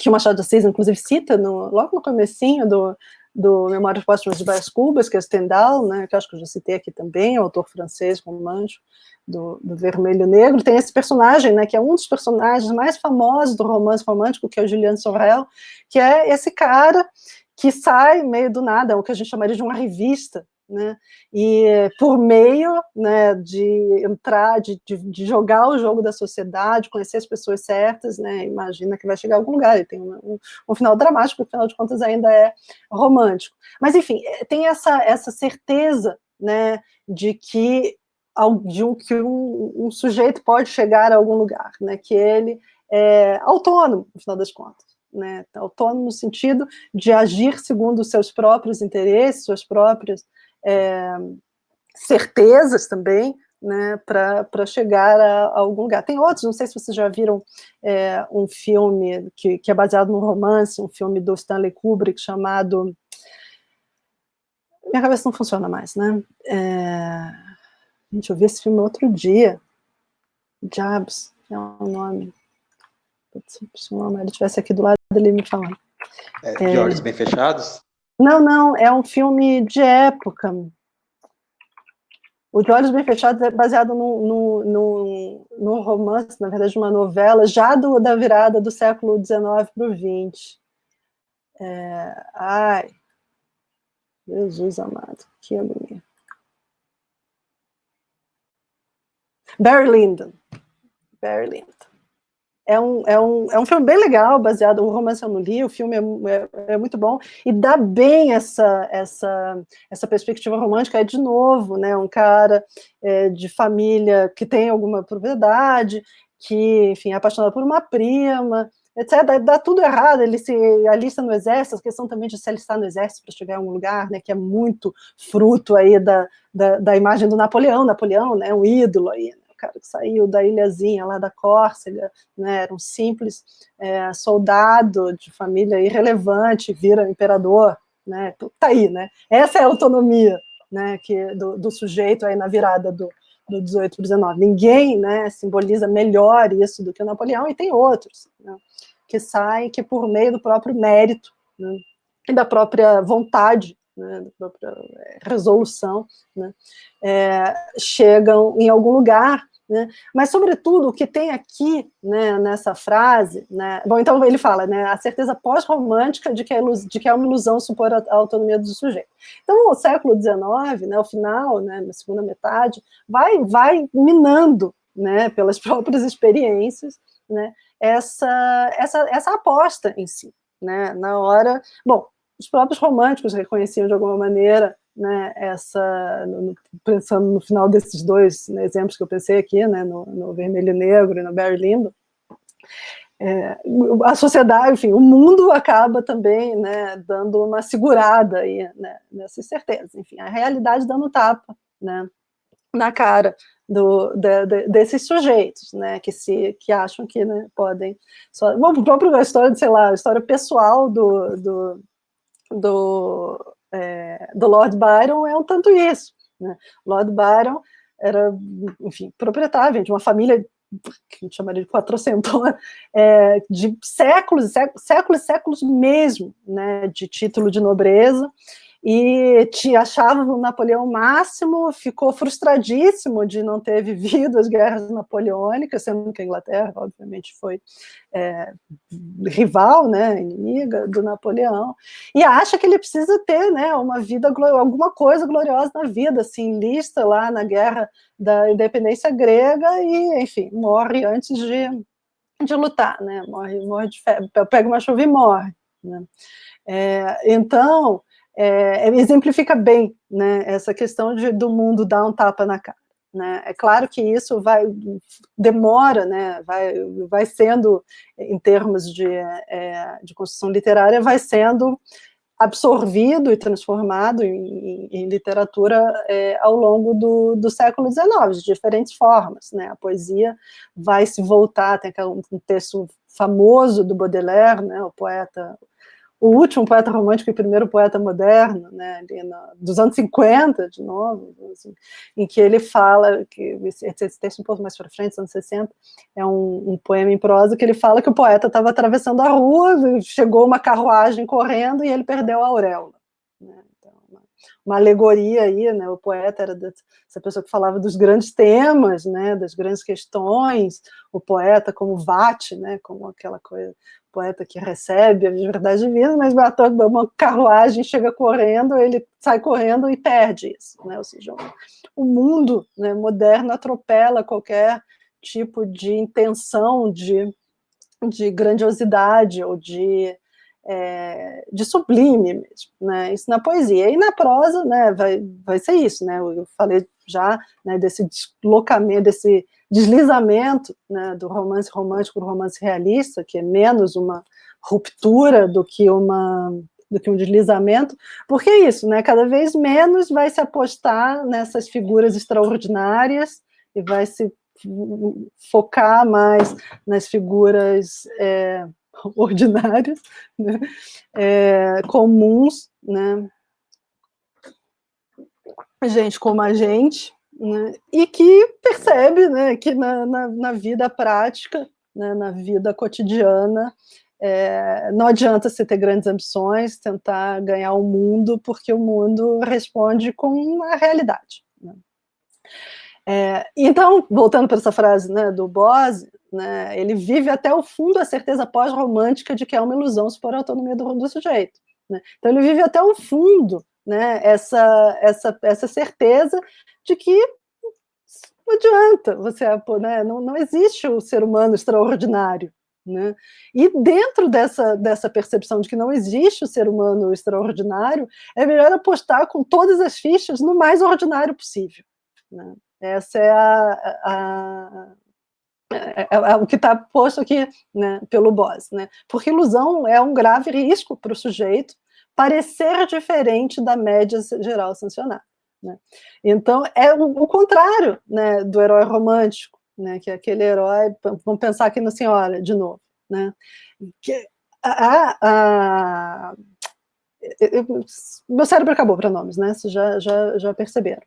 Machado de Assis, inclusive, cita logo no comecinho do Memórias Póstumas de Brás Cubas, que é Stendhal, né, que eu acho que eu já citei aqui também, autor francês romântico, do Vermelho e Negro, tem esse personagem, né, que é um dos personagens mais famosos do romance romântico, que é o Julian Sorel, que é esse cara que sai meio do nada, o que a gente chamaria de uma revista, né, e por meio, né, de entrar, de jogar o jogo da sociedade, conhecer as pessoas certas, né, imagina que vai chegar a algum lugar, e tem um final dramático, afinal de contas ainda é romântico. Mas, enfim, tem essa certeza, né, de que um sujeito pode chegar a algum lugar, né, que ele é autônomo, no final das contas. Né, autônomo no sentido de agir segundo os seus próprios interesses, suas próprias certezas também, né, para chegar a algum lugar. Tem outros, não sei se vocês já viram um filme que é baseado num romance, um filme do Stanley Kubrick chamado... Minha cabeça não funciona mais, né? Gente, eu vi esse filme outro dia. Diabos, é o nome. Se o nome ele estivesse aqui do lado dele me falando. De Olhos Bem Fechados? Não, é um filme de época. O De Olhos Bem Fechados é baseado num romance, na verdade, uma novela, já da virada do século XIX para o XX. Ai, Jesus amado, que agonia. Barry Lyndon. É um filme bem legal, baseado, o romance eu não li, o filme é muito bom, e dá bem essa perspectiva romântica, de novo, né, um cara de família que tem alguma propriedade, que, enfim, é apaixonado por uma prima, etc. Dá tudo errado, ele se alista no exército, a questão também de se alistar no exército para chegar a um lugar, né, que é muito fruto aí da imagem do Napoleão, né, um ídolo aí, né, o cara que saiu da ilhazinha lá da Córcega, né, era um simples soldado de família irrelevante, vira imperador, né, tá aí, né, essa é a autonomia, né, do sujeito aí na virada do 18 para o 19. Ninguém, né, simboliza melhor isso do que o Napoleão, e tem outros, né, que saem que por meio do próprio mérito, né, e da própria vontade, né, da própria resolução, né, chegam em algum lugar, né, mas, sobretudo, o que tem aqui, né, nessa frase, né, bom, então ele fala, né, a certeza pós-romântica de que é uma ilusão supor a autonomia do sujeito. Então, o século XIX, né, o final, né, na segunda metade, vai minando, né, pelas próprias experiências, né, essa aposta em si, né, na hora... Bom, os próprios românticos reconheciam de alguma maneira, né, pensando no final desses dois, né, exemplos que eu pensei aqui, né, no Vermelho e Negro e no Barry Lyndon, a sociedade, enfim, o mundo acaba também, né, dando uma segurada aí, né, nessas certezas, enfim, a realidade dando tapa, né, na cara desses sujeitos, né, que acham que, né, podem... Bom, próprio a história, sei lá, a história pessoal do Lord Byron é um tanto isso, né? Lord Byron era, enfim, proprietário de uma família que a gente chamaria de quatrocentona, de séculos e séculos, séculos e séculos mesmo, né, de título de nobreza, e achava o Napoleão máximo, ficou frustradíssimo de não ter vivido as guerras napoleônicas, sendo que a Inglaterra, obviamente, foi rival, né, inimiga do Napoleão, e acha que ele precisa ter, né, uma vida, alguma coisa gloriosa na vida, assim, lista lá na guerra da independência grega e, enfim, morre antes de lutar, né, morre de febre, pega uma chuva e morre, né. Então, exemplifica bem, né, essa questão do mundo dar um tapa na cara, né. É claro que isso demora, né, vai sendo, em termos de construção literária, vai sendo absorvido e transformado em literatura ao longo do século XIX, de diferentes formas, né. A poesia vai se voltar, tem um texto famoso do Baudelaire, né, o último poeta romântico e primeiro poeta moderno, né, ali dos anos 50, de novo, assim, em que ele fala, que esse texto um pouco mais para frente, dos anos 60, é um poema em prosa, que ele fala que o poeta estava atravessando a rua, chegou uma carruagem correndo e ele perdeu a auréola, né. Então, uma alegoria aí, né, o poeta era essa pessoa que falava dos grandes temas, né, das grandes questões, o poeta como vate, né, como aquela coisa, poeta que recebe a verdade divina, mas uma carruagem chega correndo, ele sai correndo e perde isso, né? Ou seja, o mundo, né, moderno atropela qualquer tipo de intenção de grandiosidade ou de sublime mesmo, né? Isso na poesia. E na prosa, né, vai ser isso, né? Eu falei já, né, desse deslocamento, desse deslizamento, né, do romance romântico para o romance realista, que é menos uma ruptura do que um deslizamento, porque é isso, né? Cada vez menos vai se apostar nessas figuras extraordinárias e vai se focar mais nas figuras ordinárias, né, comuns, né, gente como a gente, né, e que percebe, né, que na vida prática, né, na vida cotidiana, não adianta você ter grandes ambições, tentar ganhar o mundo, porque o mundo responde com a realidade, né. Então, voltando para essa frase, né, do Bose, né, ele vive até o fundo a certeza pós-romântica de que é uma ilusão supor a autonomia do sujeito, né? Então ele vive até o fundo, né, essa certeza de que não adianta você, né, não existe o ser humano extraordinário, né? E dentro dessa percepção de que não existe o ser humano extraordinário, é melhor apostar com todas as fichas no mais ordinário possível, né? Essa é o que está posto aqui, né, pelo Bose, né? Porque ilusão é um grave risco para o sujeito parecer diferente da média geral sancionada, né? Então, é o contrário, né, do herói romântico, né, que é aquele herói, vamos pensar aqui na senhora, de novo, né? Que meu cérebro acabou para nomes, né? Vocês já perceberam.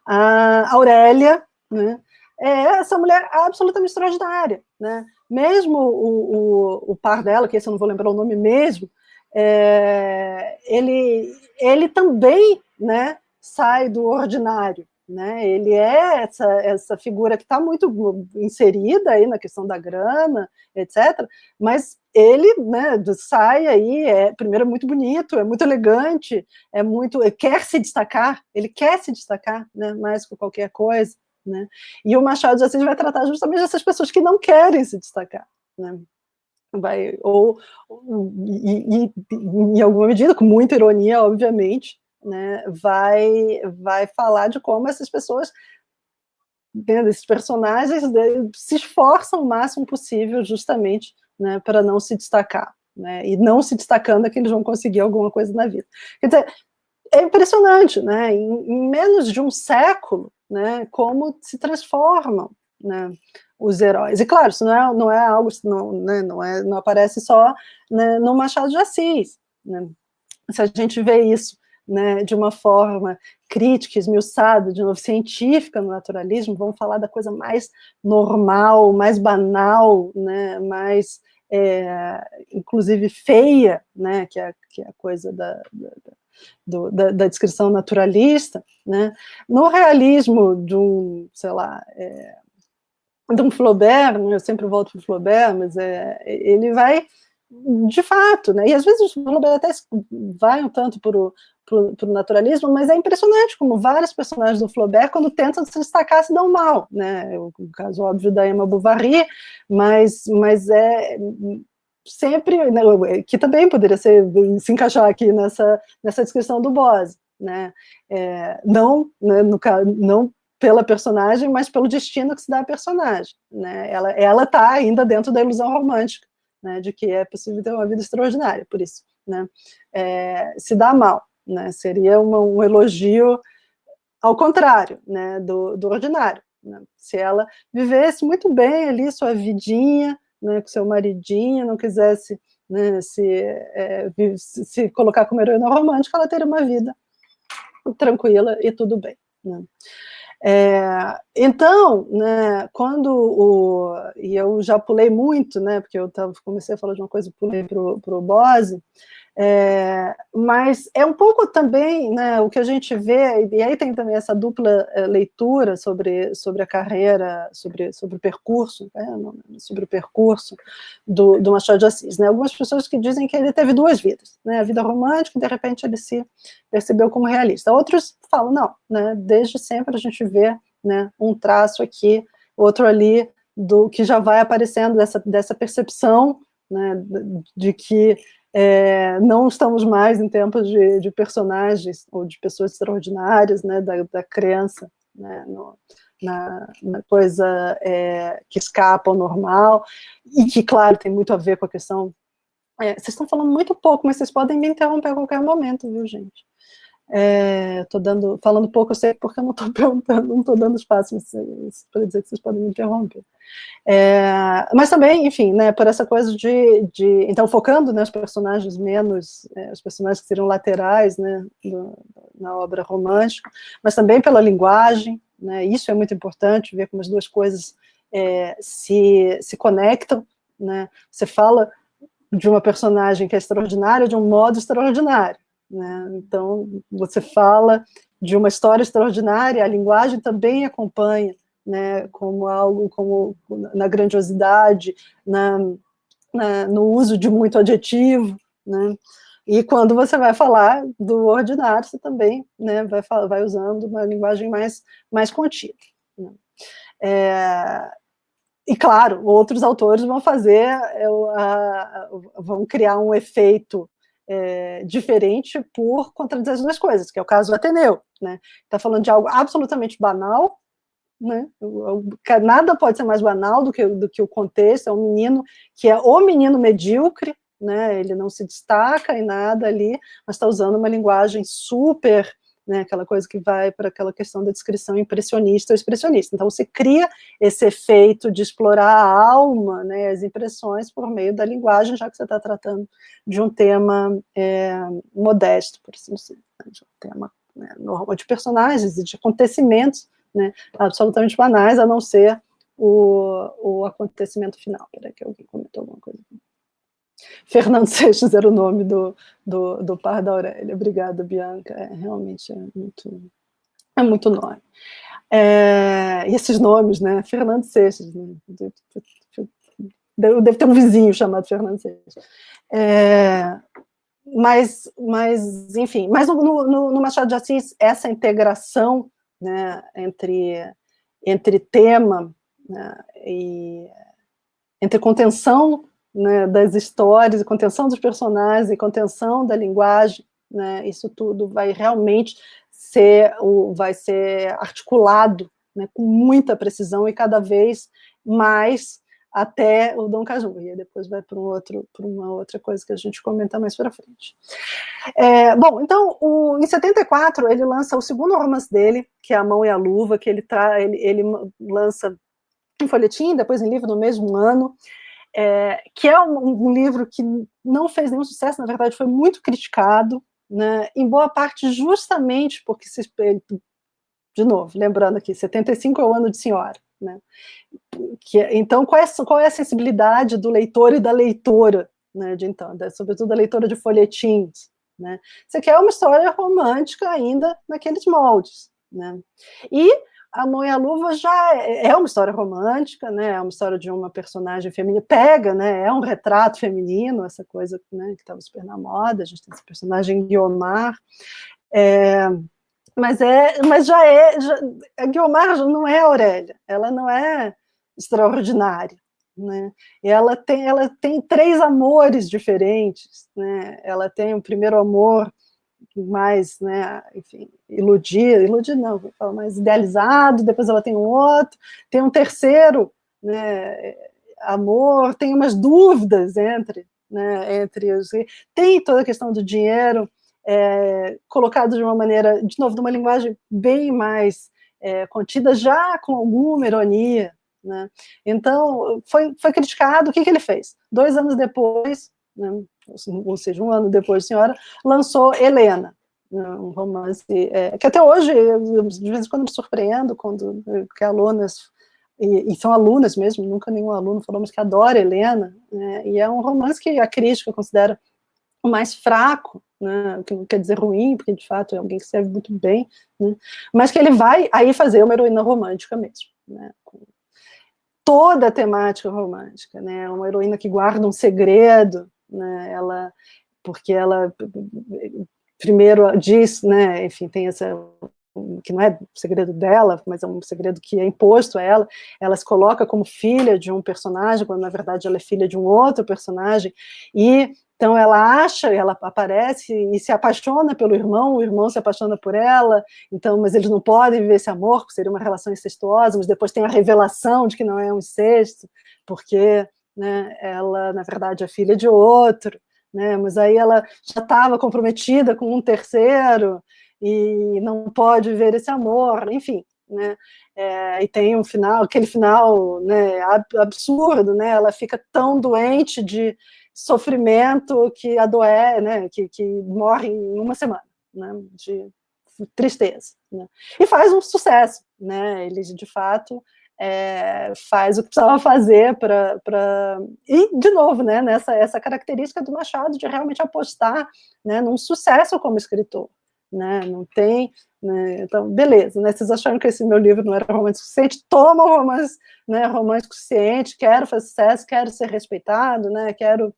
A Aurélia, né, é essa mulher absolutamente extraordinária, né? Mesmo o par dela, que esse eu não vou lembrar o nome mesmo, ele também, né, sai do ordinário, né? Ele é essa figura que está muito inserida aí na questão da grana, etc., mas ele, né, sai aí, primeiro é muito bonito, é muito elegante, ele quer se destacar, né, mais que qualquer coisa, né? E o Machado de Assis vai tratar justamente dessas pessoas que não querem se destacar, né? Em alguma medida, com muita ironia, obviamente, né, vai falar de como essas pessoas, esses personagens, se esforçam o máximo possível justamente, né, para não se destacar, né, e não se destacando é que eles vão conseguir alguma coisa na vida. Quer dizer, é impressionante, né, em menos de um século, né, como se transformam, né, os heróis. E claro, isso não é algo, né, não aparece só, né, no Machado de Assis, né? Se a gente vê isso, né, de uma forma crítica, esmiuçada, de novo, científica no naturalismo, vamos falar da coisa mais normal, mais banal, né, mais, inclusive, feia, né, que é a coisa da descrição naturalista, né. No realismo de um, sei lá, de um Flaubert, né, eu sempre volto para o Flaubert, mas ele vai, de fato, né, e às vezes o Flaubert até vai um tanto para o naturalismo, mas é impressionante como vários personagens do Flaubert, quando tentam se destacar, se dão mal, né, o caso óbvio da Emma Bovary, mas é sempre, né, que também poderia se encaixar aqui nessa descrição do Bose, né, não, né, não pela personagem, mas pelo destino que se dá à personagem, né? Ela está ainda dentro da ilusão romântica, né, de que é possível ter uma vida extraordinária, por isso, né, se dá mal, né, seria um elogio ao contrário, né, do ordinário, né? Se ela vivesse muito bem ali sua vidinha, né, com seu maridinho, não quisesse, né, se colocar como heroína romântica, ela teria uma vida tranquila e tudo bem, né? Então, né, e eu já pulei muito, né, porque eu comecei a falar de uma coisa e pulei para o Bose, mas é um pouco também, né, o que a gente vê, e aí tem também essa dupla leitura sobre a carreira, sobre o percurso, sobre o percurso do Machado de Assis, né, algumas pessoas que dizem que ele teve duas vidas, né, a vida romântica, e de repente ele se percebeu como realista, outros falam, não, né, desde sempre a gente vê, né, um traço aqui, outro ali, do que já vai aparecendo dessa percepção, né, de que não estamos mais em tempos de personagens ou de pessoas extraordinárias, né, da crença, né, na coisa que escapa ao normal, e que, claro, tem muito a ver com a questão... vocês estão falando muito pouco, mas vocês podem me interromper a qualquer momento, viu, gente? Falando pouco, eu sei porque eu não estou perguntando, não estou dando espaço para dizer que vocês podem me interromper. Mas também, enfim, né, por essa coisa então, focando, né, os personagens menos, os personagens que seriam laterais, né, na obra romântica, mas também pela linguagem, né, isso é muito importante, ver como as duas coisas se conectam, né, você fala de uma personagem que é extraordinária de um modo extraordinário, né, então você fala de uma história extraordinária, a linguagem também acompanha, né, como algo, como na grandiosidade, no uso de muito adjetivo, né, e quando você vai falar do ordinário, você também, né, vai usando uma linguagem mais contida, né. E claro, outros autores vão vão criar um efeito diferente por contradizer as duas coisas, que é o caso do Ateneu, né, está falando de algo absolutamente banal, né? Nada pode ser mais banal do que o contexto. É um menino que é o menino medíocre, né? Ele não se destaca em nada ali, mas está usando uma linguagem super, né, aquela coisa que vai para aquela questão da descrição impressionista ou expressionista. Então você cria esse efeito de explorar a alma, né, as impressões por meio da linguagem, já que você está tratando de um tema modesto, por assim dizer, de um tema, né, normal, de personagens e de acontecimentos, né, absolutamente banais, a não ser o acontecimento final. Peraí que alguém comentou alguma coisa. Fernando Seixas era o nome do par da Aurélia. Obrigada, Bianca. Realmente é muito nome. E esses nomes, né? Fernando Seixas. Né? Deve ter um vizinho chamado Fernando Seixas. Mas, enfim, mas no Machado de Assis, essa integração, né, entre tema, né, e entre contenção, né, das histórias, contenção dos personagens e contenção da linguagem, né, isso tudo vai realmente vai ser articulado, né, com muita precisão e cada vez mais até o Dom Casmurro, e depois vai para uma outra coisa que a gente comenta mais para frente. Bom, então, em 74, ele lança o segundo romance dele, que é A Mão e a Luva, que ele lança em folhetim, depois em livro no mesmo ano, que é um livro que não fez nenhum sucesso, na verdade foi muito criticado, né, em boa parte justamente porque de novo, lembrando aqui, 75 é o ano de Senhora, né? Então, qual é a sensibilidade do leitor e da leitora, né, de então, sobretudo da leitora de folhetins, né? Você quer uma história romântica ainda naqueles moldes, né? E A Mão e a Luva já é uma história romântica, né? É uma história de uma personagem feminina, né? É um retrato feminino, essa coisa, né, que estava super na moda. A gente tem esse personagem Guiomar, mas a Guiomar não é Aurélia, ela não é extraordinária, né? E ela tem 3 amores diferentes, né? Ela tem o primeiro amor mais, né, enfim, iludido não, vou falar mais idealizado, depois ela tem um outro, tem um terceiro, né, amor, tem umas dúvidas entre os... Tem toda a questão do dinheiro, colocado de uma maneira, de novo, de uma linguagem bem mais contida, já com alguma ironia, né? Então, foi criticado. O que ele fez? 2 anos depois, né, ou seja, 1 ano depois, a senhora lançou Helena, um romance que até hoje, de vez em quando me surpreendo, que alunas, e são alunas mesmo, nunca nenhum aluno falou, mas que adora Helena, né, e é um romance que a crítica considera o mais fraco, né, que não quer dizer ruim, porque de fato é alguém que serve muito bem, né, mas que ele vai aí fazer uma heroína romântica mesmo, né, com toda a temática romântica, né, uma heroína que guarda um segredo, né, porque ela primeiro diz, né, enfim, tem essa, que não é segredo dela, mas é um segredo que é imposto a ela se coloca como filha de um personagem, quando na verdade ela é filha de um outro personagem, e então ela aparece e se apaixona pelo irmão, o irmão se apaixona por ela, então, mas eles não podem viver esse amor, porque seria uma relação incestuosa, mas depois tem a revelação de que não é um incesto, porque, né, ela, na verdade, é filha de outro, né, mas aí ela já estava comprometida com um terceiro, e não pode viver esse amor, enfim, né, e tem um final, aquele final, né, absurdo, né, ela fica tão doente de sofrimento que adoece, né, que morre em 1 semana, né, de tristeza, né, e faz um sucesso, né, ele de fato faz o que precisava fazer e de novo, né, essa característica do Machado de realmente apostar, né, num sucesso como escritor, né, não tem, né, então beleza, né, vocês acharam que esse meu livro não era romântico suficiente, toma o romance, né, romântico suficiente, quero fazer sucesso, quero ser respeitado, né, quero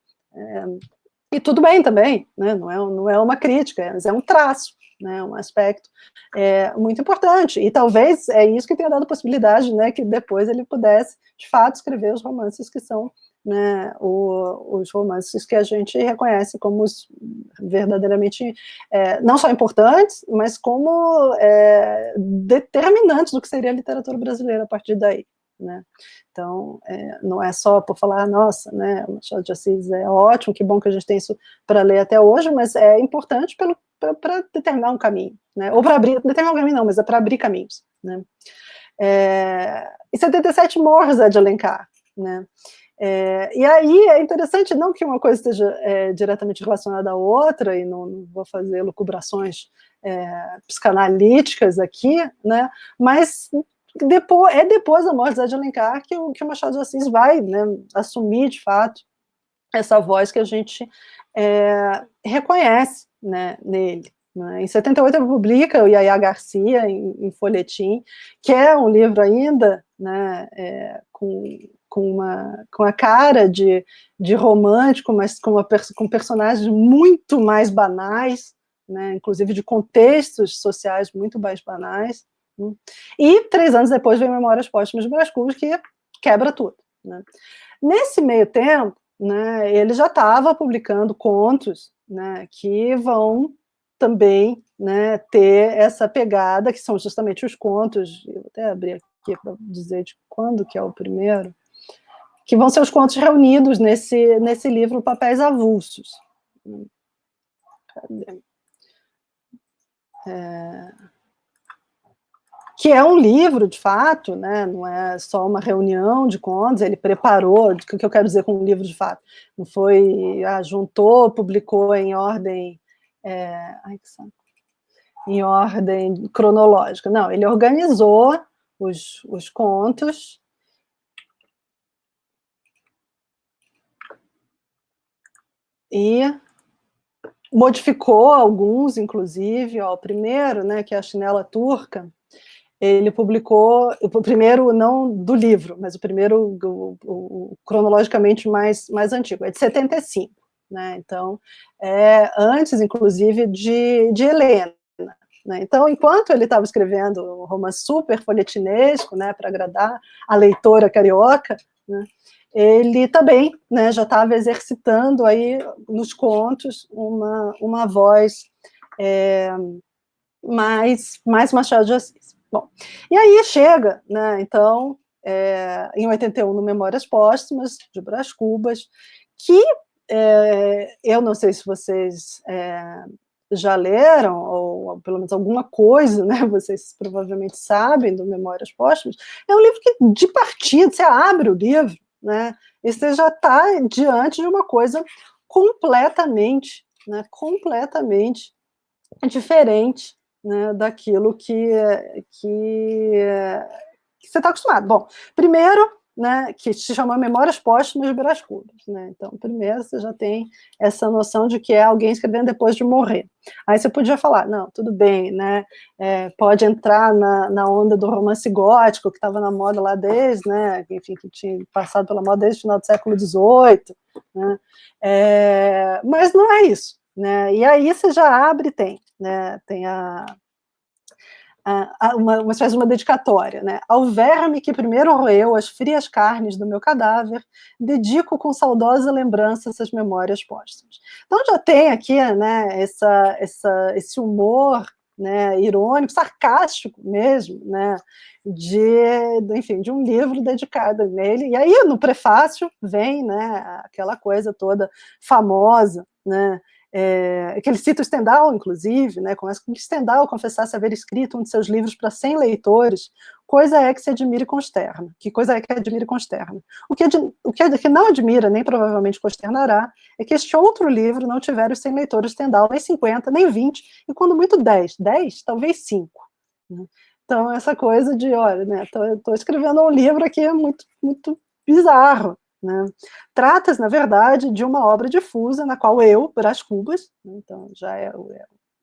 e tudo bem também, né, não é uma crítica, mas é um traço, né, um aspecto muito importante, e talvez é isso que tenha dado possibilidade, né, que depois ele pudesse, de fato, escrever os romances que são, né, os romances que a gente reconhece como os verdadeiramente, não só importantes, mas como determinantes do que seria a literatura brasileira a partir daí, né. Então, não é só por falar, nossa, né, o Machado de Assis é ótimo, que bom que a gente tem isso para ler até hoje, mas é importante para determinar um caminho, né, ou para abrir, determinar um caminho não, mas é para abrir caminhos, né. Em 77 morre Zé de Alencar, né, e aí é interessante, não que uma coisa esteja diretamente relacionada à outra, e não vou fazer lucubrações psicanalíticas aqui, né, mas depois da morte de Zé de Alencar que o Machado de Assis vai, né, assumir de fato essa voz que a gente reconhece, né, nele, né. Em 78 ele publica o Yaya Garcia em folhetim, que é um livro ainda, né, com a cara de romântico, mas com personagens muito mais banais, né, inclusive de contextos sociais muito mais banais, né. E 3 anos depois vem Memórias Póstumas de Brás Cubas, que quebra tudo, né. Nesse meio tempo, né, ele já estava publicando contos, né, que vão também, né, ter essa pegada, que são justamente os contos, eu vou até abrir aqui para dizer de quando que é o primeiro, que vão ser os contos reunidos nesse livro Papéis Avulsos. Cadê? Que é um livro, de fato, né? Não é só uma reunião de contos, ele preparou, o que eu quero dizer com um livro de fato? Não foi, juntou, publicou em ordem, ai, que saco, em ordem cronológica. Não, ele organizou os contos e modificou alguns, inclusive. O primeiro, né, que é a Chinela Turca, ele publicou, o primeiro não do livro, mas o primeiro cronologicamente mais antigo, é de 75, né? Então, antes, inclusive, de Helena. Né? Então, enquanto ele estava escrevendo um romance super folhetinesco, né, para agradar a leitora carioca, né, ele também, né, já estava exercitando aí nos contos uma voz mais Machado de Assis. Bom, e aí chega, né, então, em 81, no Memórias Póstumas, de Brás Cubas, que eu não sei se vocês já leram, ou pelo menos alguma coisa, né, vocês provavelmente sabem do Memórias Póstumas, é um livro que, de partida, você abre o livro, né, e você já está diante de uma coisa completamente diferente, né, daquilo que você está acostumado. Bom, primeiro, né, que se chama Memórias Póstumas de Brás Cubas, né? Então, primeiro você já tem essa noção de que é alguém escrevendo depois de morrer. Aí você podia falar, não, tudo bem, né, pode entrar na onda do romance gótico, que estava na moda lá desde, né, enfim, que tinha passado pela moda desde o final do século XVIII, né, mas não é isso, né? E aí você já abre e tem, né, tem uma espécie de uma dedicatória, né? Ao verme que primeiro roeu as frias carnes do meu cadáver, dedico com saudosa lembrança essas memórias póstumas. Então já tem aqui, né, esse humor, né, irônico, sarcástico mesmo, né, enfim, de um livro dedicado nele. E aí no prefácio vem, né, aquela coisa toda famosa, né, que ele cita o Stendhal, inclusive, né, começa com que Stendhal confessasse haver escrito um de seus livros para 100 leitores, coisa é que se admire e consterna. Que coisa é que admira e consterna? O que não admira, nem provavelmente consternará, é que este outro livro não tiver os 100 leitores de Stendhal, nem 50, nem 20, e quando muito 10, talvez 5. Né? Então, essa coisa de, olha, né, estou escrevendo um livro aqui muito, muito bizarro. Né? Trata-se, na verdade, de uma obra difusa na qual eu, Brás Cubas, né, então já é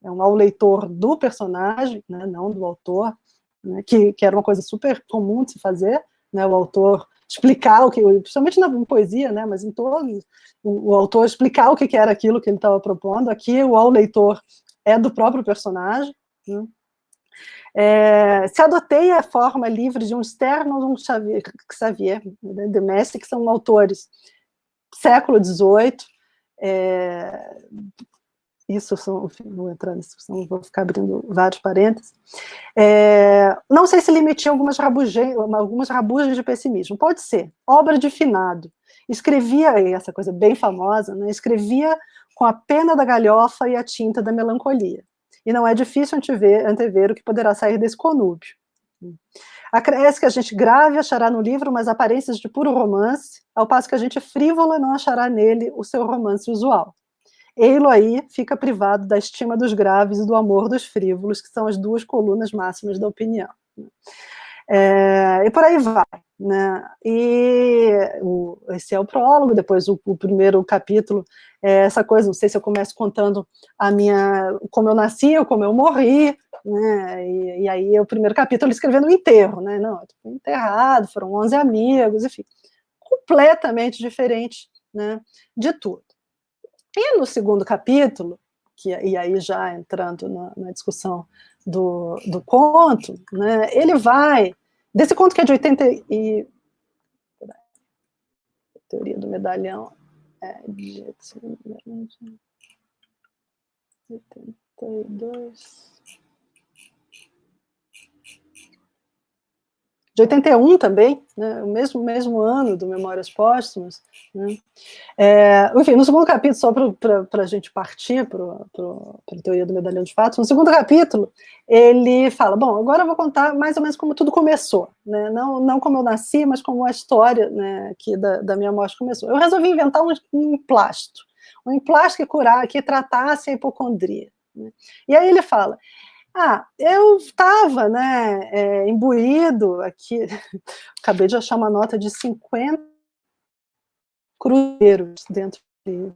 um ao leitor do personagem, né, não do autor, né, que era uma coisa super comum de se fazer, né, o autor explicar o que, principalmente na poesia, né, mas em todos, o autor explicar o que era aquilo que ele estava propondo. Aqui o ao leitor é do próprio personagem, né? Se adotei a forma livre de um Stern ou de um Xavier, né, de Mestre, que são autores século XVIII, isso, enfim, vou entrar nessa discussão, vou ficar abrindo vários parênteses. Não sei se limite algumas rabugens de pessimismo, pode ser, obra de finado, escrevia, essa coisa bem famosa, né, escrevia com a pena da galhofa e a tinta da melancolia, e não é difícil antever o que poderá sair desse conúbio. Acresce que a gente grave achará no livro umas aparências de puro romance, ao passo que a gente frívola não achará nele o seu romance usual. Ei-lo aí fica privado da estima dos graves e do amor dos frívolos, que são as duas colunas máximas da opinião. E por aí vai. Né? Esse é o prólogo, depois o primeiro capítulo é essa coisa, não sei se eu começo contando como eu nasci ou como eu morri, né? E aí o primeiro capítulo escrevendo o enterro, né? Não, eu fui enterrado, foram 11 amigos, enfim, completamente diferente, né, de tudo. E no segundo capítulo, e aí já entrando na discussão do conto, né, ele vai, desse conto que é de 80 e... Teoria do medalhão é de 82... de 81 também, né, o mesmo ano do Memórias Póstumas, né. Enfim, no segundo capítulo, só para a gente partir para a teoria do medalhão de fatos, no segundo capítulo, ele fala, bom, agora eu vou contar mais ou menos como tudo começou, né, não como eu nasci, mas como a história, né, que da minha morte começou. Eu resolvi inventar um emplasto que tratasse a hipocondria, né. E aí ele fala, eu estava, né, imbuído aqui, acabei de achar uma nota de 50 cruzeiros dentro de...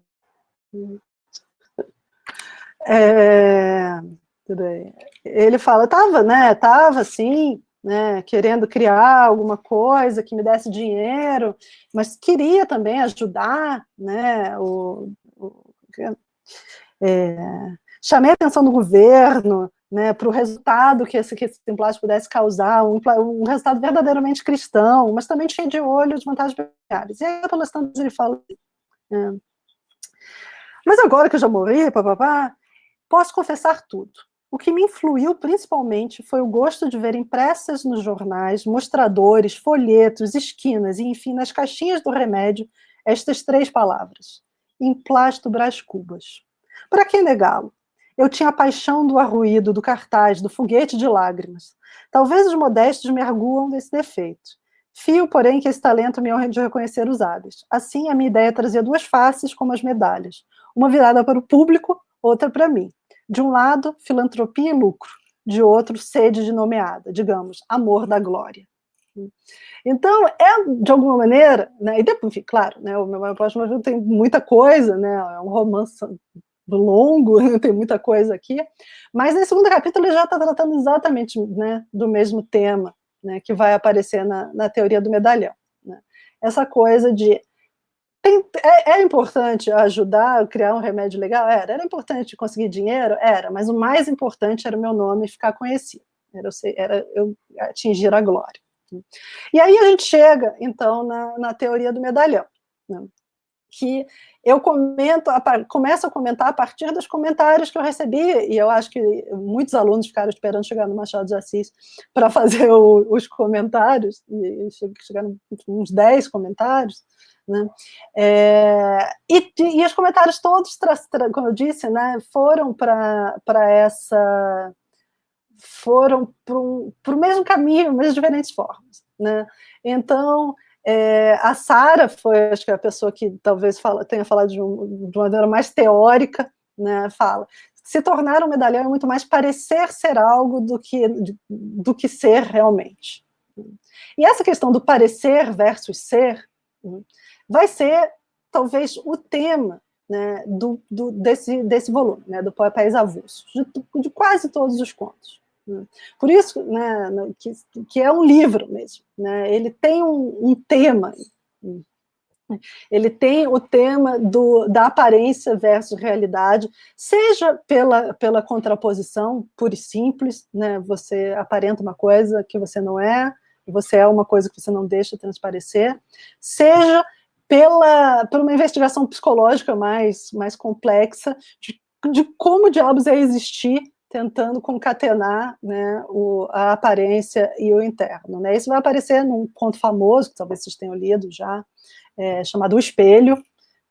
Ele fala, tava assim, né, querendo criar alguma coisa que me desse dinheiro, mas queria também ajudar, né, chamei a atenção do governo, né, para o resultado que esse plástico pudesse causar, um resultado verdadeiramente cristão, mas também cheio de olho de vantagens peculiares. E aí, pelas tantas, ele fala, mas agora que eu já morri, posso confessar tudo. O que me influiu principalmente foi o gosto de ver impressas nos jornais, mostradores, folhetos, esquinas e, enfim, nas caixinhas do remédio, estas 3 palavras: Emplasto Brás Cubas. Para que negá-lo? Eu tinha a paixão do arruído, do cartaz, do foguete de lágrimas. Talvez os modestos me arguam desse defeito. Fio, porém, que esse talento me honra de reconhecer os hábeis. Assim, a minha ideia trazia 2 faces como as medalhas. Uma virada para o público, outra para mim. De um lado, filantropia e lucro. De outro, sede de nomeada, digamos, amor da glória. Então, de alguma maneira, né, e depois, enfim, claro, né, o Memórias Póstumas tem muita coisa, né, é um romance longo, tem muita coisa aqui, mas nesse segundo capítulo ele já está tratando exatamente, né, do mesmo tema, né, que vai aparecer na teoria do medalhão, né. Essa coisa de é importante ajudar a criar um remédio legal? Era importante conseguir dinheiro? Era, mas o mais importante era o meu nome ficar conhecido, era eu atingir a glória. E aí a gente chega, então, na teoria do medalhão, né, que eu começo a comentar a partir dos comentários que eu recebi, e eu acho que muitos alunos ficaram esperando chegar no Machado de Assis para fazer os comentários, e chegaram uns 10 comentários, né? E os comentários todos, como eu disse, né, foram para o mesmo caminho, mas de diferentes formas, né? Então, a Sara foi, acho que a pessoa que talvez tenha falado de uma maneira mais teórica, né, fala, se tornar um medalhão é muito mais parecer ser algo do que ser realmente. E essa questão do parecer versus ser vai ser, talvez, o tema, né, desse volume, né, do Papéis Avulsos, de quase todos os contos. Por isso, né, que é um livro mesmo, né, ele tem um tema, ele tem o tema da aparência versus realidade, seja pela contraposição pura e simples, né, você aparenta uma coisa que você não é, você é uma coisa que você não deixa transparecer, seja por uma investigação psicológica mais complexa de como diabos é existir tentando concatenar, né, a aparência e o interno, né? Isso vai aparecer num conto famoso, que talvez vocês tenham lido já, chamado O Espelho,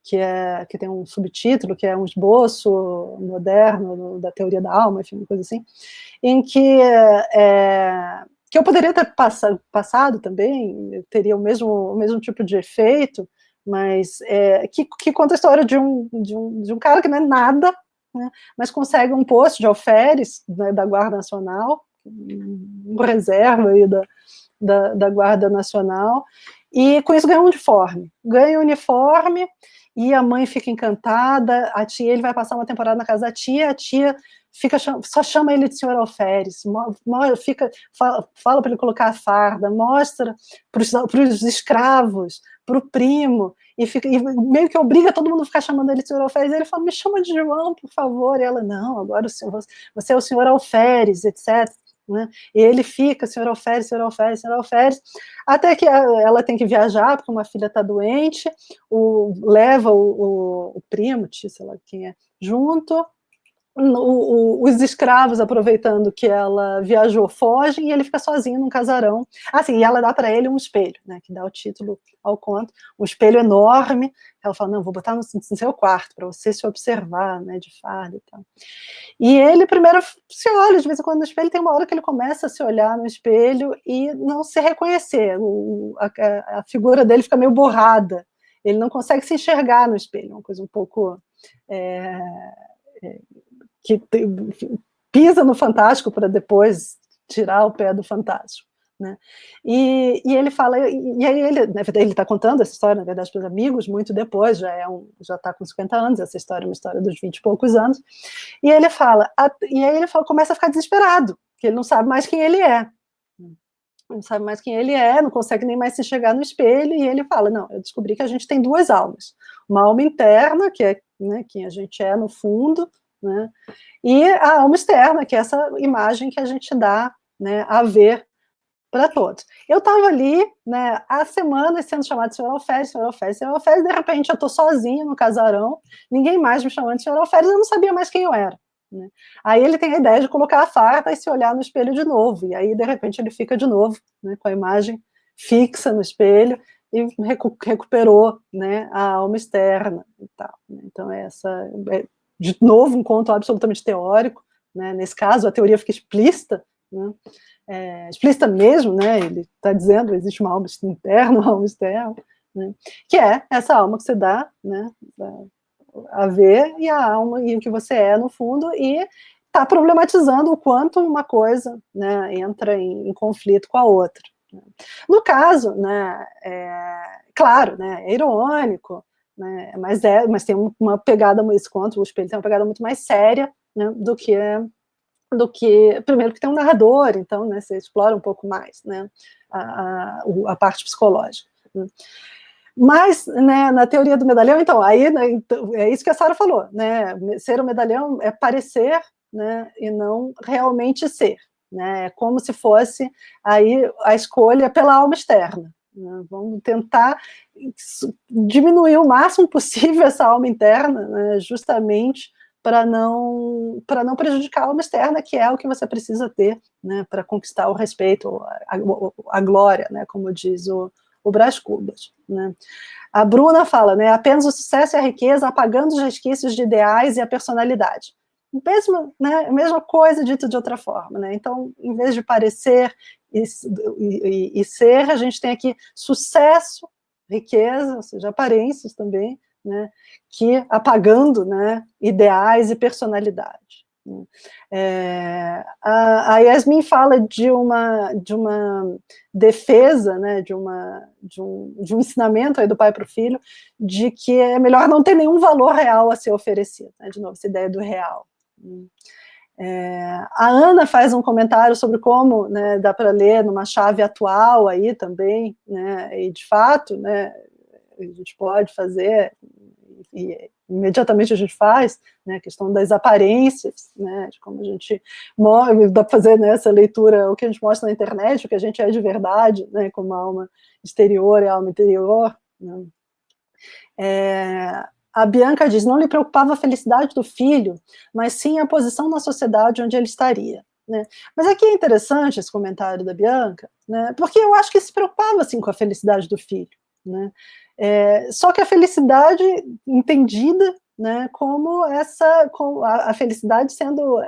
que tem um subtítulo, que é um esboço moderno da teoria da alma, enfim, uma coisa assim, em que eu poderia ter passado também, teria o mesmo tipo de efeito, mas que conta a história de um cara que não é nada, né, mas consegue um posto de alferes, né, da Guarda Nacional, um reserva aí da Guarda Nacional, e com isso ganha um uniforme. Ganha um uniforme, e a mãe fica encantada, ele vai passar uma temporada na casa da tia, a tia só chama ele de senhor alferes, fala para ele colocar a farda, mostra para os escravos, para o primo, e meio que obriga todo mundo a ficar chamando ele de senhor alferes, e ele fala, me chama de João, por favor, e ela, não, agora você é o senhor alferes, etc., né? E ele fica, senhor alferes, senhor alferes, senhor alferes, até que ela tem que viajar, porque uma filha está doente, leva o primo, sei lá quem é, junto, os escravos, aproveitando que ela viajou, fogem, e ele fica sozinho num casarão. Assim, e ela dá para ele um espelho, né, que dá o título ao conto, um espelho enorme. Ela fala, não, vou botar no seu quarto, para você se observar, né, de farda e tal. E ele primeiro se olha, de vez em quando, no espelho, tem uma hora que ele começa a se olhar no espelho e não se reconhecer, a figura dele fica meio borrada, ele não consegue se enxergar no espelho, uma coisa um pouco... que pisa no fantástico para depois tirar o pé do fantástico, né? E ele fala, e aí ele está contando essa história, na verdade, para os amigos, muito depois, já está com 50 anos, essa história é uma história dos 20 e poucos anos, e ele fala, começa a ficar desesperado, que ele não sabe mais quem ele é. Não sabe mais quem ele é, não consegue nem mais se enxergar no espelho, e ele fala, não, eu descobri que a gente tem duas almas, uma alma interna, que é, né, quem a gente é no fundo, né, e a alma externa, que é essa imagem que a gente dá, né, a ver para todos. Eu estava ali, né, há semanas sendo chamada de Senhor Alferes, Senhor Alferes, Senhor Alferes, de repente eu estou sozinha no casarão, ninguém mais me chamando de Senhor Alferes, eu não sabia mais quem eu era. Né? Aí ele tem a ideia de colocar a farda e se olhar no espelho de novo, e aí de repente ele fica de novo, né, com a imagem fixa no espelho, e recuperou, né, a alma externa e tal. Então de novo um conto absolutamente teórico, né? Nesse caso a teoria fica explícita, né? Explícita mesmo, né? Ele está dizendo existe uma alma interna, uma alma externa, né? Que é essa alma que você dá, né, a ver, e a alma e o que você é no fundo, e está problematizando o quanto uma coisa, né, entra em conflito com a outra. No caso, né, claro, né, é irônico, né, mas tem uma pegada, esse conto, o espelho tem uma pegada muito mais séria, né, do que primeiro que tem um narrador, então, né, você explora um pouco mais, né, a parte psicológica, né. Mas, né, na teoria do medalhão, então, aí, né, é isso que a Sara falou, né, ser um medalhão é parecer, né, e não realmente ser, né, é como se fosse aí a escolha pela alma externa, né, vamos tentar diminuir o máximo possível essa alma interna, né, justamente para não prejudicar a alma externa, que é o que você precisa ter, né, para conquistar o respeito, a glória, né, como diz o Brás Cubas, né. A Bruna fala, né, apenas o sucesso e a riqueza apagando os resquícios de ideais e a personalidade. Né, a mesma coisa dito de outra forma, né, então, em vez de parecer e ser, a gente tem aqui sucesso, riqueza, ou seja, aparências também, né, que apagando, né, ideais e personalidade. A Yasmin fala de uma defesa, né, de um ensinamento aí do pai para o filho, de que é melhor não ter nenhum valor real a ser oferecido, né, de novo, essa ideia do real. A Ana faz um comentário sobre como, né, dá para ler numa chave atual aí também, né, e de fato, né, a gente pode fazer, e imediatamente a gente faz, né, a questão das aparências, né, de como a gente dá para fazer, né, essa leitura, o que a gente mostra na internet, o que a gente é de verdade, né, como a alma exterior e a alma interior, né. A Bianca diz, não lhe preocupava a felicidade do filho, mas sim a posição na sociedade onde ele estaria. Né? Mas aqui é interessante esse comentário da Bianca, né, porque eu acho que se preocupava assim, com a felicidade do filho. Né? Só que a felicidade entendida, né, como a felicidade sendo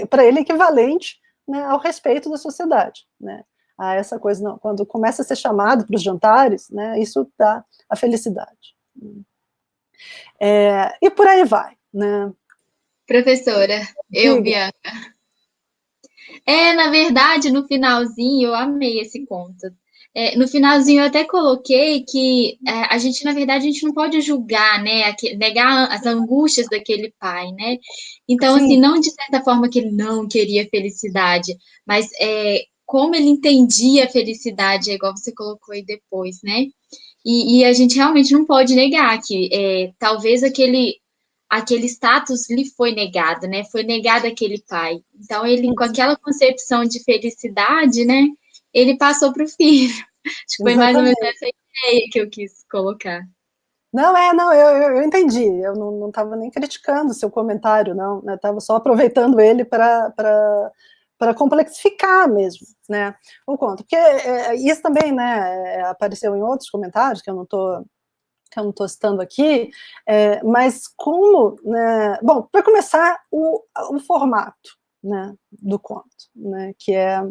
para ele equivalente, né, ao respeito da sociedade, né, a essa coisa, não, quando começa a ser chamado para os jantares, né, isso dá a felicidade. E por aí vai, né. Professora, Bianca. Na verdade, no finalzinho, eu amei esse conto. No finalzinho, eu até coloquei que a gente, na verdade, a gente não pode julgar, né, negar as angústias daquele pai, né? Então, Sim. assim, não de certa forma que ele não queria felicidade, mas como ele entendia a felicidade, é igual você colocou aí depois, né? E a gente realmente não pode negar que talvez aquele status lhe foi negado, né? Foi negado aquele pai. Então, ele, com aquela concepção de felicidade, né? Ele passou para o filho. Acho que foi mais ou menos essa ideia que eu quis colocar. Não, eu entendi. Eu não estava nem criticando o seu comentário, não. Eu estava só aproveitando ele para complexificar mesmo, né, o conto. Porque isso também, né, apareceu em outros comentários, que eu não estou citando aqui, mas como, né, bom, para começar, o formato, né, do conto, né, que é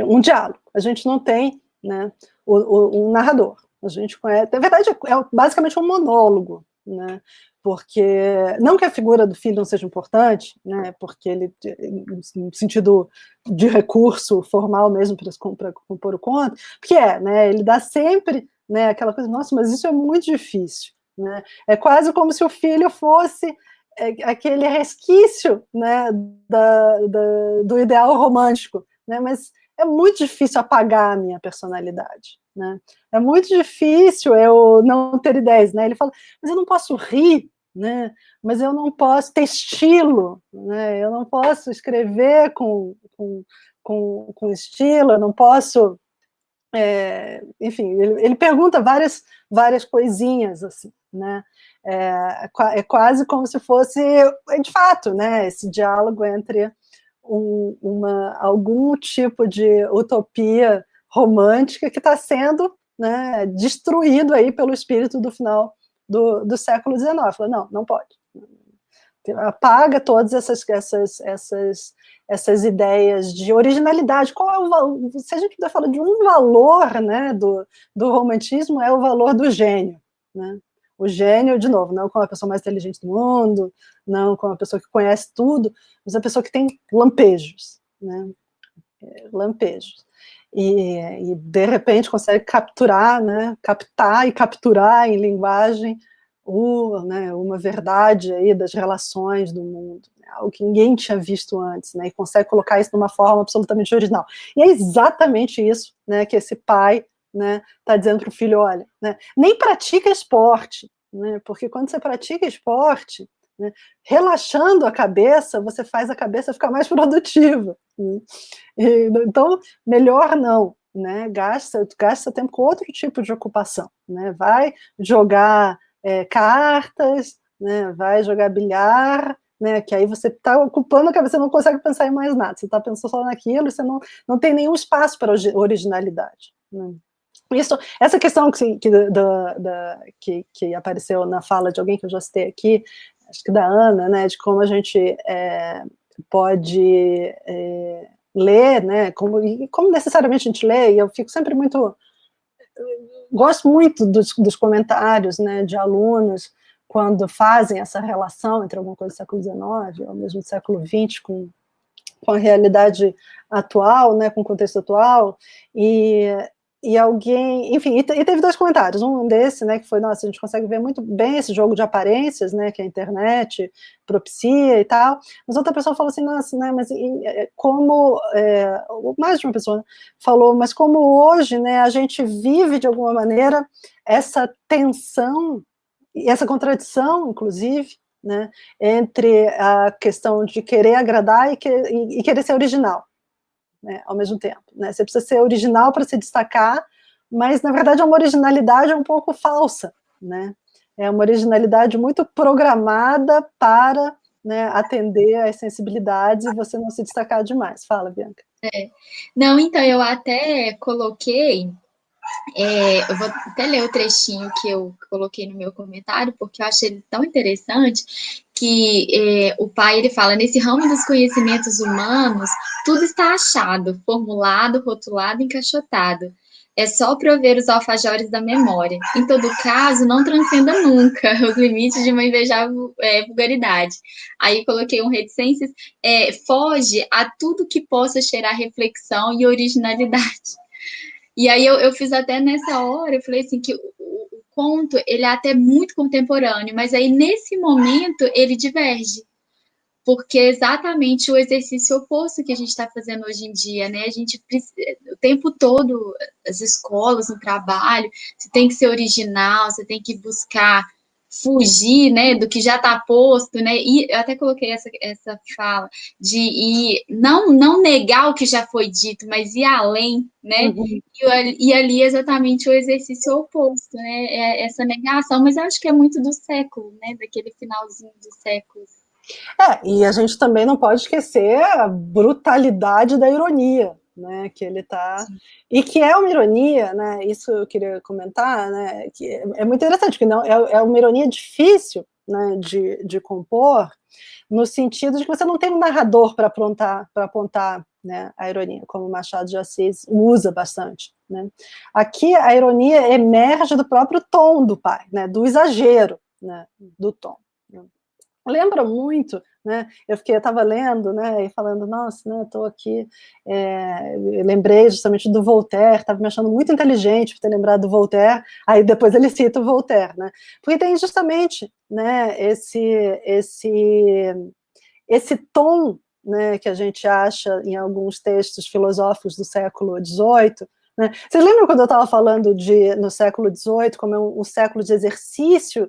um diálogo. A gente não tem, né, um narrador. A gente conhece, na verdade, é basicamente um monólogo, né, porque, não que a figura do filho não seja importante, né, porque ele, no sentido de recurso formal mesmo para compor o conto, porque né, ele dá sempre, né, aquela coisa, nossa, mas isso é muito difícil, né, é quase como se o filho fosse aquele resquício, né, do ideal romântico, né, mas é muito difícil apagar a minha personalidade, né? É muito difícil eu não ter ideias, né? Ele fala, mas eu não posso rir, né? Mas eu não posso ter estilo, né? Eu não posso escrever com estilo, eu não posso... enfim, ele pergunta várias coisinhas, assim, né? É quase como se fosse, de fato, né? Esse diálogo entre algum tipo de utopia romântica que está sendo, né, destruído aí pelo espírito do final do século XIX. Fala, não pode. Apaga todas essas ideias de originalidade. Qual é o valor? Se a gente puder falar de um valor, né, do romantismo, é o valor do gênio, né? O gênio, de novo, não como a pessoa mais inteligente do mundo, não como a pessoa que conhece tudo, mas a pessoa que tem lampejos, né? Lampejos. E de repente consegue capturar, né? Captar e capturar em linguagem né, uma verdade aí das relações do mundo, né, algo que ninguém tinha visto antes, né, e consegue colocar isso de uma forma absolutamente original. E é exatamente isso, né, que esse pai, né, está dizendo para o filho, olha, né, nem pratica esporte, né, porque quando você pratica esporte, né, relaxando a cabeça, você faz a cabeça ficar mais produtiva. Né? Então, melhor não, né, gasta tempo com outro tipo de ocupação, né, vai jogar cartas, né, vai jogar bilhar, né, que aí você está ocupando a cabeça, você não consegue pensar em mais nada, você está pensando só naquilo, e você não tem nenhum espaço para originalidade. Né. Essa questão que apareceu na fala de alguém que eu já citei aqui, acho que da Ana, né, de como a gente pode ler, né, como necessariamente a gente lê, e eu fico sempre muito... Gosto muito dos comentários, né, de alunos quando fazem essa relação entre alguma coisa do século XIX ou mesmo do século XX com a realidade atual, né, com o contexto atual, e alguém, enfim, e teve dois comentários, um desse, né, que foi, nossa, a gente consegue ver muito bem esse jogo de aparências, né, que a internet propicia e tal, mas outra pessoa falou assim, nossa, né, mas como, mais de uma pessoa, né, falou, mas como hoje, né, a gente vive de alguma maneira essa tensão, e essa contradição, inclusive, né, entre a questão de querer agradar e querer ser original, né, ao mesmo tempo. Né? Você precisa ser original para se destacar, mas, na verdade, é uma originalidade um pouco falsa. Né? É uma originalidade muito programada para, né, atender às sensibilidades e você não se destacar demais. Fala, Bianca. Não, então, eu até coloquei... eu vou até ler o trechinho que eu coloquei no meu comentário, porque eu achei ele tão interessante, que o pai, ele fala, nesse ramo dos conhecimentos humanos, tudo está achado, formulado, rotulado, encaixotado. É só prover os alfajores da memória. Em todo caso, não transcenda nunca os limites de uma invejável vulgaridade. Aí coloquei um reticências, foge a tudo que possa cheirar reflexão e originalidade. E aí eu fiz até nessa hora, eu falei assim, que o conto, ele é até muito contemporâneo, mas aí nesse momento ele diverge, porque é exatamente o exercício oposto que a gente está fazendo hoje em dia, né? A gente precisa, o tempo todo, as escolas, no trabalho, você tem que ser original, você tem que buscar fugir, né, do que já está posto, né, e eu até coloquei essa fala de ir, não negar o que já foi dito, mas ir além, né, Uhum. e ali exatamente o exercício oposto, né, essa negação, mas eu acho que é muito do século, né, daquele finalzinho do século. E a gente também não pode esquecer a brutalidade da ironia, né, que ele está... E que é uma ironia, né, isso eu queria comentar, né, que é muito interessante, porque não, é uma ironia difícil, né, de compor, no sentido de que você não tem um narrador para apontar, né, a ironia, como Machado de Assis usa bastante, né. Aqui a ironia emerge do próprio tom do pai, né, do exagero, né, do tom. Né. Lembra muito, né? Eu estava lendo, né, e falando, nossa, né, estou aqui, lembrei justamente do Voltaire, estava me achando muito inteligente por ter lembrado do Voltaire, aí depois ele cita o Voltaire, né? Porque tem justamente, né, esse tom, né, que a gente acha em alguns textos filosóficos do século XVIII. Né? Vocês lembram quando eu estava falando no século XVIII como um século de exercício,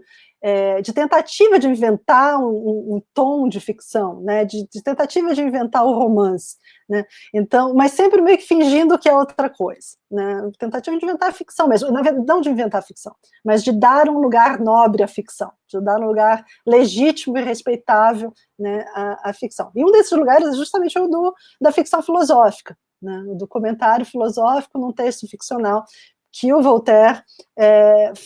de tentativa de inventar um tom de ficção, né? de tentativa de inventar o romance, né? Então, mas sempre meio que fingindo que é outra coisa, né? Tentativa de inventar a ficção mesmo, na verdade, não de inventar a ficção, mas de dar um lugar nobre à ficção, de dar um lugar legítimo e respeitável, né, à ficção. E um desses lugares é justamente o da ficção filosófica, né, do comentário filosófico num texto ficcional, que o Voltaire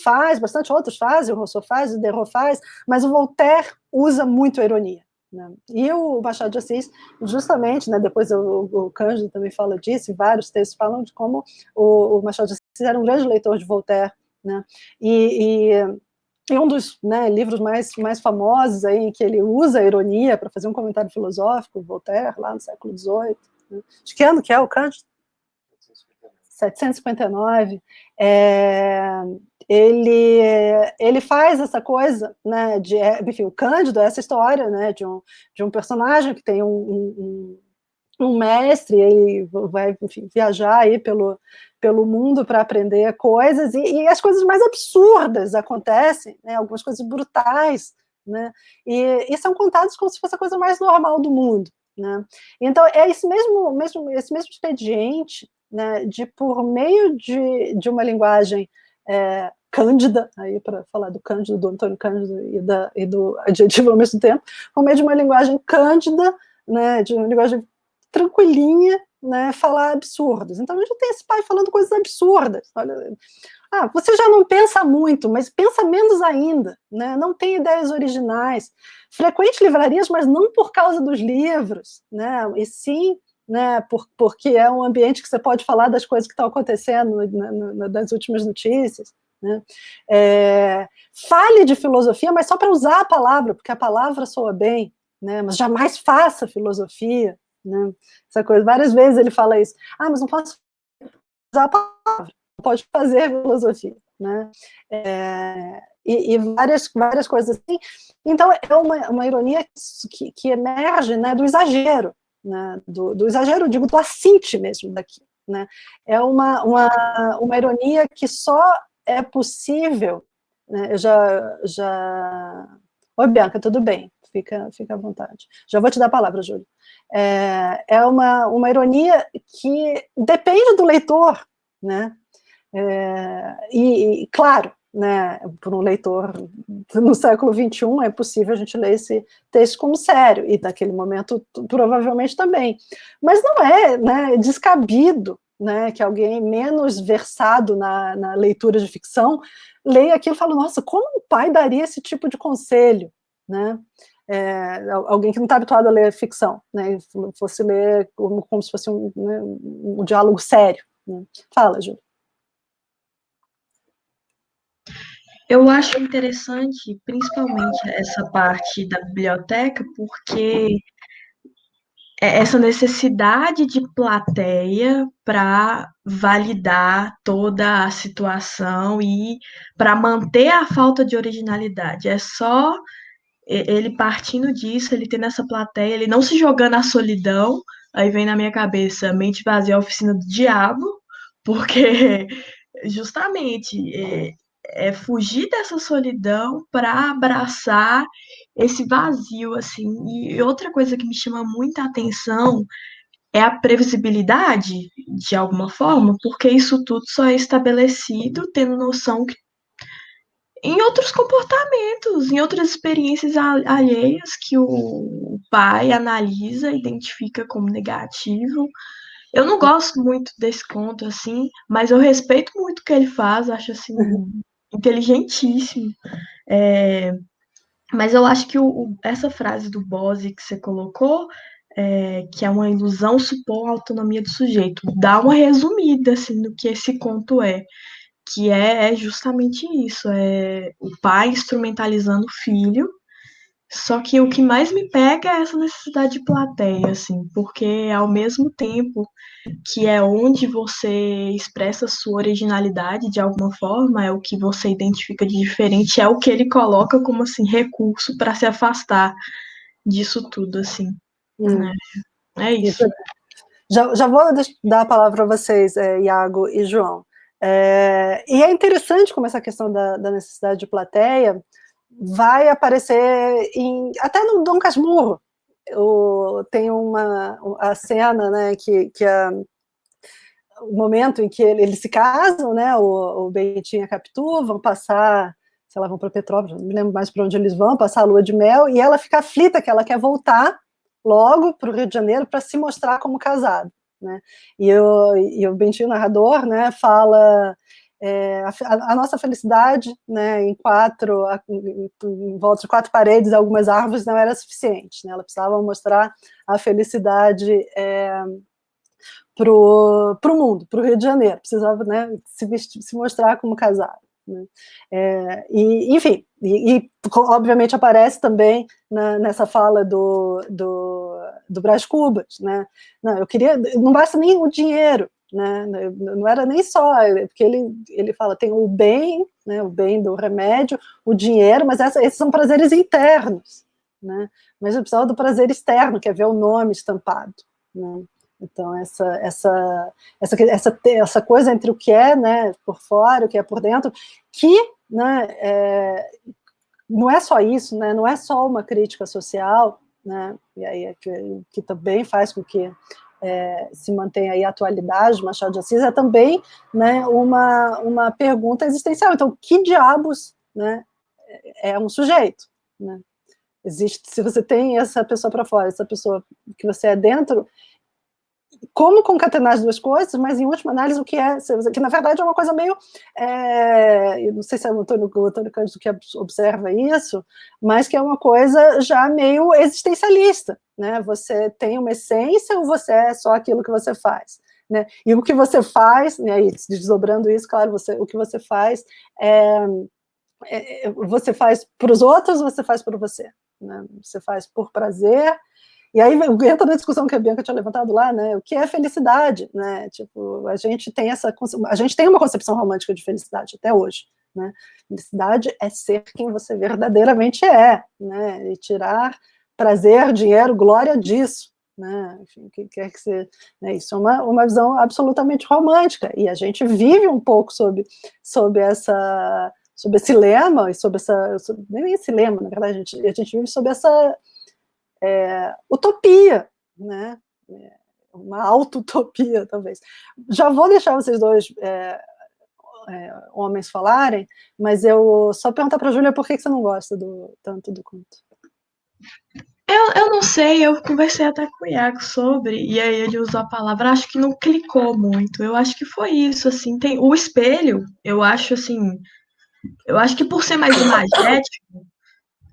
faz, bastante outros fazem, o Rousseau faz, o Diderot faz, mas o Voltaire usa muito a ironia. Né? E o Machado de Assis, justamente, né, depois o Cândido também fala disso, e vários textos falam de como o Machado de Assis era um grande leitor de Voltaire, né? E um dos, né, livros mais famosos aí, em que ele usa a ironia para fazer um comentário filosófico, Voltaire, lá no século XVIII. Né? De que ano que é o Cândido? 759. Ele faz essa coisa, né, enfim, o Cândido é essa história, né, de um personagem que tem um mestre, ele vai, enfim, viajar aí pelo mundo para aprender coisas, e as coisas mais absurdas acontecem, né, algumas coisas brutais, né, e são contadas como se fosse a coisa mais normal do mundo. Né. Então, é esse mesmo expediente, né, de por meio de uma linguagem cândida, aí para falar do Cândido, do Antônio Cândido e do adjetivo ao mesmo tempo, por meio de uma linguagem cândida, né, de uma linguagem tranquilinha, né, falar absurdos. Então a gente tem esse pai falando coisas absurdas. Olha, você já não pensa muito, mas pensa menos ainda, né? Não tem ideias originais. Frequente livrarias, mas não por causa dos livros, né? E sim, né, porque é um ambiente que você pode falar das coisas que estão acontecendo nas últimas notícias. Né? Fale de filosofia, mas só para usar a palavra, porque a palavra soa bem, né? Mas jamais faça filosofia. Né? Essa coisa, várias vezes ele fala isso. Mas não posso usar a palavra, não pode fazer filosofia, né? E várias coisas assim. Então é uma ironia que emerge, né, do exagero, né? Do exagero, digo, do assinte mesmo daqui, né? É uma ironia que só é possível, né? Eu já... Oi, Bianca, tudo bem? Fica à vontade. Já vou te dar a palavra, Júlio. É uma ironia que depende do leitor, né? E claro, né, por um leitor no século XXI é possível a gente ler esse texto como sério, e naquele momento provavelmente também. Mas não é, né, descabido, né, que alguém menos versado na leitura de ficção leia aquilo e fala, nossa, como um pai daria esse tipo de conselho? Né? Alguém que não está habituado a ler ficção, né, fosse ler como se fosse um diálogo sério. Né? Fala, Júlia. Eu acho interessante, principalmente essa parte da biblioteca, porque essa necessidade de plateia para validar toda a situação e para manter a falta de originalidade. É só ele partindo disso, ele tendo essa plateia, ele não se jogando à solidão. Aí vem na minha cabeça Mente Vazia, a Oficina do Diabo, porque justamente fugir dessa solidão para abraçar esse vazio, assim. E outra coisa que me chama muita atenção é a previsibilidade, de alguma forma, porque isso tudo só é estabelecido tendo noção que em outros comportamentos, em outras experiências alheias que o pai analisa, identifica como negativo. Eu não gosto muito desse conto, assim, mas eu respeito muito o que ele faz, acho, assim, inteligentíssimo. Mas eu acho que essa frase do Bose que você colocou, que é uma ilusão supor a autonomia do sujeito, dá uma resumida, assim, do que esse conto é. Que é justamente isso, é o pai instrumentalizando o filho, só que o que mais me pega é essa necessidade de plateia, assim, porque ao mesmo tempo que é onde você expressa sua originalidade de alguma forma, é o que você identifica de diferente, é o que ele coloca como, assim, recurso para se afastar disso tudo, assim. É isso. Já vou dar a palavra para vocês, Iago e João. E é interessante como essa questão da necessidade de plateia vai aparecer até no Dom Casmurro. Tem a cena, né, que o momento em que eles se casam, né, o Bentinho e a Capitu vão passar, sei lá, vão para Petrópolis, não me lembro mais para onde eles vão, passar a lua de mel, e ela fica aflita que ela quer voltar logo para o Rio de Janeiro para se mostrar como casado, né? E o Bentinho, narrador, né, fala a nossa felicidade, né, em volta de 4 paredes, algumas árvores, não era suficiente, né? Ela precisava mostrar a felicidade para o mundo, para o Rio de Janeiro, precisava, né, se mostrar como casado. Né? Enfim, obviamente aparece também nessa fala do Brás Cubas, né? Não basta nem o dinheiro, né? Não era nem só, porque ele fala, tem o bem, né, o bem do remédio, o dinheiro, mas esses são prazeres internos, né? Mas eu precisava do prazer externo, que é ver o nome estampado, né? Então, essa coisa entre o que é, né, por fora, o que é por dentro, que, né, não é só isso, né, não é só uma crítica social, né, e aí que também faz com que se mantenha aí a atualidade do Machado de Assis, é também, né, uma pergunta existencial. Então, que diabos, né, é um sujeito? Né? Se você tem essa pessoa para fora, essa pessoa que você é dentro, como concatenar as duas coisas, mas em última análise o que é, que na verdade é uma coisa meio, eu não sei se é o Antônio Cândido que observa isso, mas que é uma coisa já meio existencialista, né? Você tem uma essência ou você é só aquilo que você faz? Né? E o que você faz, né, e desdobrando isso, claro, o que você faz você faz para os outros, você faz para você, né? Você faz por prazer. E aí entra na discussão que a Bianca tinha levantado lá, né? O que é felicidade, né? Tipo, a gente tem uma concepção romântica de felicidade até hoje, né? Felicidade é ser quem você verdadeiramente é, né? E tirar prazer, dinheiro, glória disso, né? Enfim, o que quer que seja, né? Isso é uma visão absolutamente romântica, e a gente vive um pouco sob esse lema, nem esse lema, na verdade, a gente vive sob essa utopia, né? Uma auto-utopia, talvez. Já vou deixar vocês dois homens falarem, mas eu só perguntar para a Júlia por que você não gosta tanto do conto. Eu não sei, eu conversei até com o Iago sobre, e aí ele usou a palavra, acho que não clicou muito. Eu acho que foi isso, assim, tem o espelho, eu acho assim, eu acho que por ser mais imagético,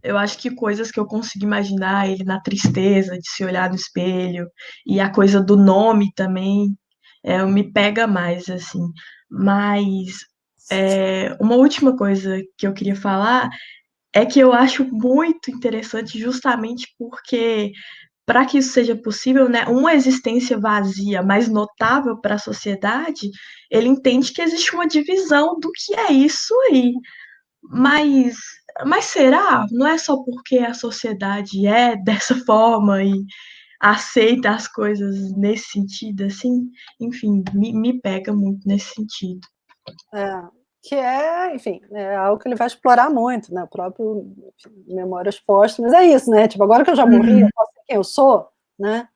eu acho que coisas que eu consigo imaginar, ele na tristeza de se olhar no espelho, e a coisa do nome também, me pega mais, assim. Mas uma última coisa que eu queria falar é que eu acho muito interessante justamente porque, para que isso seja possível, né, uma existência vazia mais notável para a sociedade, ele entende que existe uma divisão do que é isso aí. Mas, mas será? Não é só porque a sociedade é dessa forma e aceita as coisas nesse sentido, assim? Enfim, me pega muito nesse sentido. que é, enfim, é algo que ele vai explorar muito, né? O próprio, enfim, Memórias Póstumas, é isso, né? Tipo, agora que eu já morri, eu posso ser quem eu sou, né?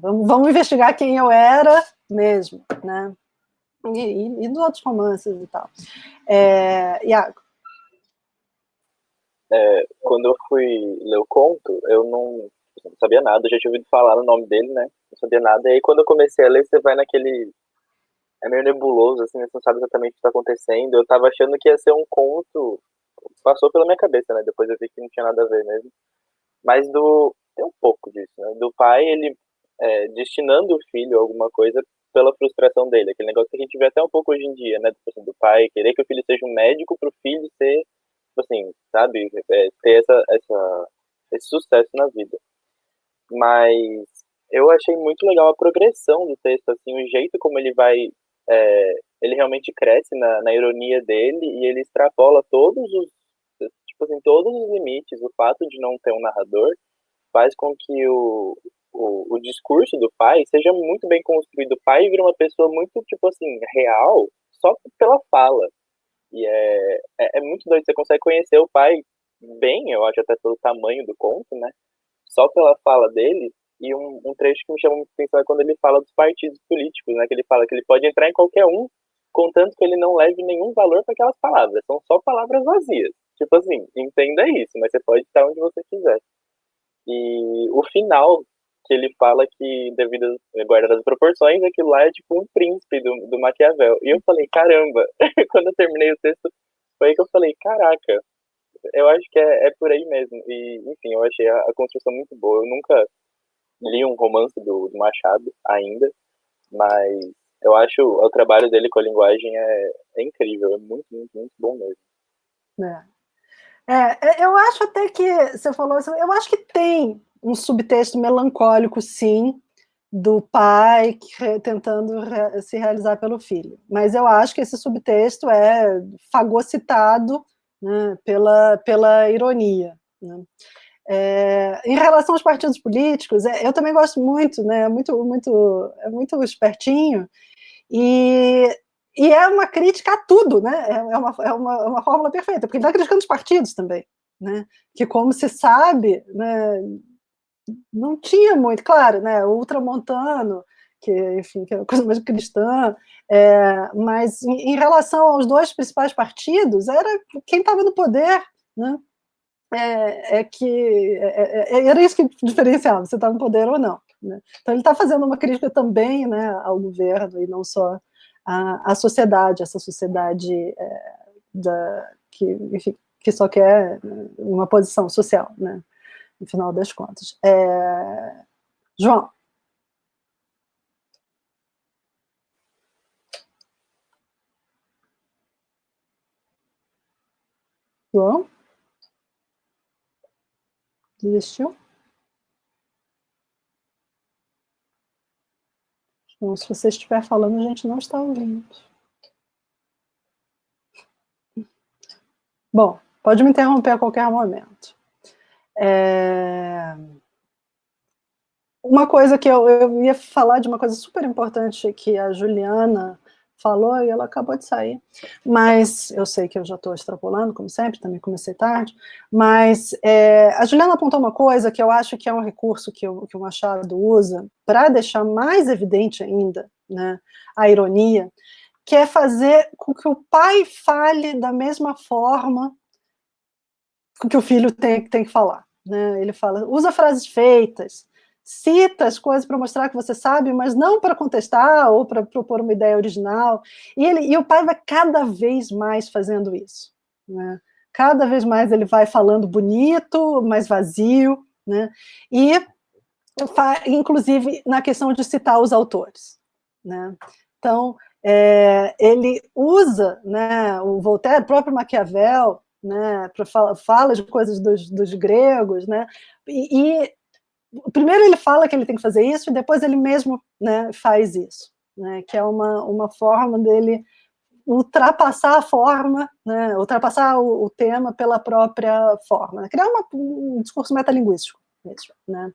Vamos investigar quem eu era mesmo, né? E dos outros romances e tal. Iago. Quando eu fui ler o conto, eu não sabia nada, eu já tinha ouvido falar no nome dele, né? Não sabia nada. E aí, quando eu comecei a ler, você vai naquele. É meio nebuloso, assim, você não sabe exatamente o que está acontecendo. Eu tava achando que ia ser um conto. Passou pela minha cabeça, né? Depois eu vi que não tinha nada a ver mesmo. Mas tem um pouco disso, né? Do pai, ele destinando o filho a alguma coisa pela frustração dele. Aquele negócio que a gente vê até um pouco hoje em dia, né? Tipo assim, do pai querer que o filho seja um médico para o filho ser, tipo assim, sabe? Ter esse sucesso na vida. Mas eu achei muito legal a progressão do texto, assim, o jeito como ele vai. Ele realmente cresce na ironia dele e ele extrapola tipo assim, todos os limites. O fato de não ter um narrador faz com que o discurso do pai seja muito bem construído. O pai vira uma pessoa muito, tipo assim, real só pela fala. E é muito doido. Você consegue conhecer o pai bem, eu acho, até pelo tamanho do conto, né? Só pela fala dele. E um trecho que me chama muito atenção é quando ele fala dos partidos políticos, né? Que ele fala que ele pode entrar em qualquer um, contanto que ele não leve nenhum valor para aquelas palavras. São só palavras vazias. Tipo assim, entenda isso, mas você pode estar onde você quiser. E o final, que ele fala que, devido a guardar as proporções, aquilo lá é tipo um príncipe do Maquiavel. E eu falei, caramba, quando eu terminei o texto, foi aí que eu falei, caraca, eu acho que é por aí mesmo. E, enfim, eu achei a construção muito boa. Eu nunca li um romance do Machado ainda, mas eu acho o trabalho dele com a linguagem é incrível, é muito, muito, muito bom mesmo. Eu acho até que, você falou assim, eu acho que tem um subtexto melancólico, sim, do pai tentando se realizar pelo filho. Mas eu acho que esse subtexto é fagocitado, né, pela ironia. Né? Em relação aos partidos políticos, eu também gosto muito, né, é muito espertinho, e é uma crítica a tudo, né? É uma fórmula perfeita, porque ele está criticando os partidos também, né? Que, como se sabe, né, não tinha muito, claro, né? O ultramontano, que, enfim, que é uma coisa mais cristã, mas em relação aos dois principais partidos, era quem estava no poder, né? Era isso que diferenciava, se estava no poder ou não. Né? Então ele está fazendo uma crítica também, né, ao governo e não só à sociedade, essa sociedade enfim, que só quer uma posição social, né, no final das contas. João. João? Desistiu? Então, se você estiver falando, a gente não está ouvindo. Bom, pode me interromper a qualquer momento. Uma coisa que eu ia falar de uma coisa super importante que a Juliana falou e ela acabou de sair, mas eu sei que eu já estou extrapolando, como sempre, também comecei tarde, mas a Juliana apontou uma coisa que eu acho que é um recurso que o Machado usa para deixar mais evidente ainda, né, a ironia, que é fazer com que o pai fale da mesma forma que o filho tem que falar. Né? Ele fala, usa frases feitas, cita as coisas para mostrar que você sabe, mas não para contestar ou para propor uma ideia original. E o pai vai cada vez mais fazendo isso. Né? Cada vez mais ele vai falando bonito, mais vazio, né? E, inclusive, na questão de citar os autores. Né? Então, ele usa, né, o Voltaire, o próprio Maquiavel, né, fala de coisas dos gregos, né, e primeiro ele fala que ele tem que fazer isso, e depois ele mesmo, né, faz isso, né, que é uma forma dele ultrapassar a forma, né, ultrapassar o tema pela própria forma, né, criar um discurso metalinguístico mesmo, né,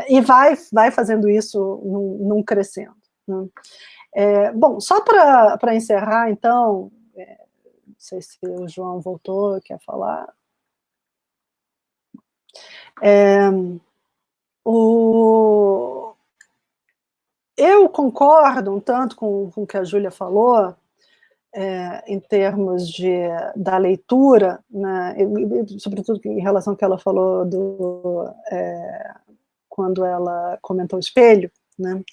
e vai fazendo isso num crescendo. né? Bom, só para encerrar, então, não sei se o João voltou, quer falar. Eu concordo um tanto com o que a Júlia falou, em termos da leitura, né, sobretudo em relação ao que ela falou quando ela comentou o espelho, né?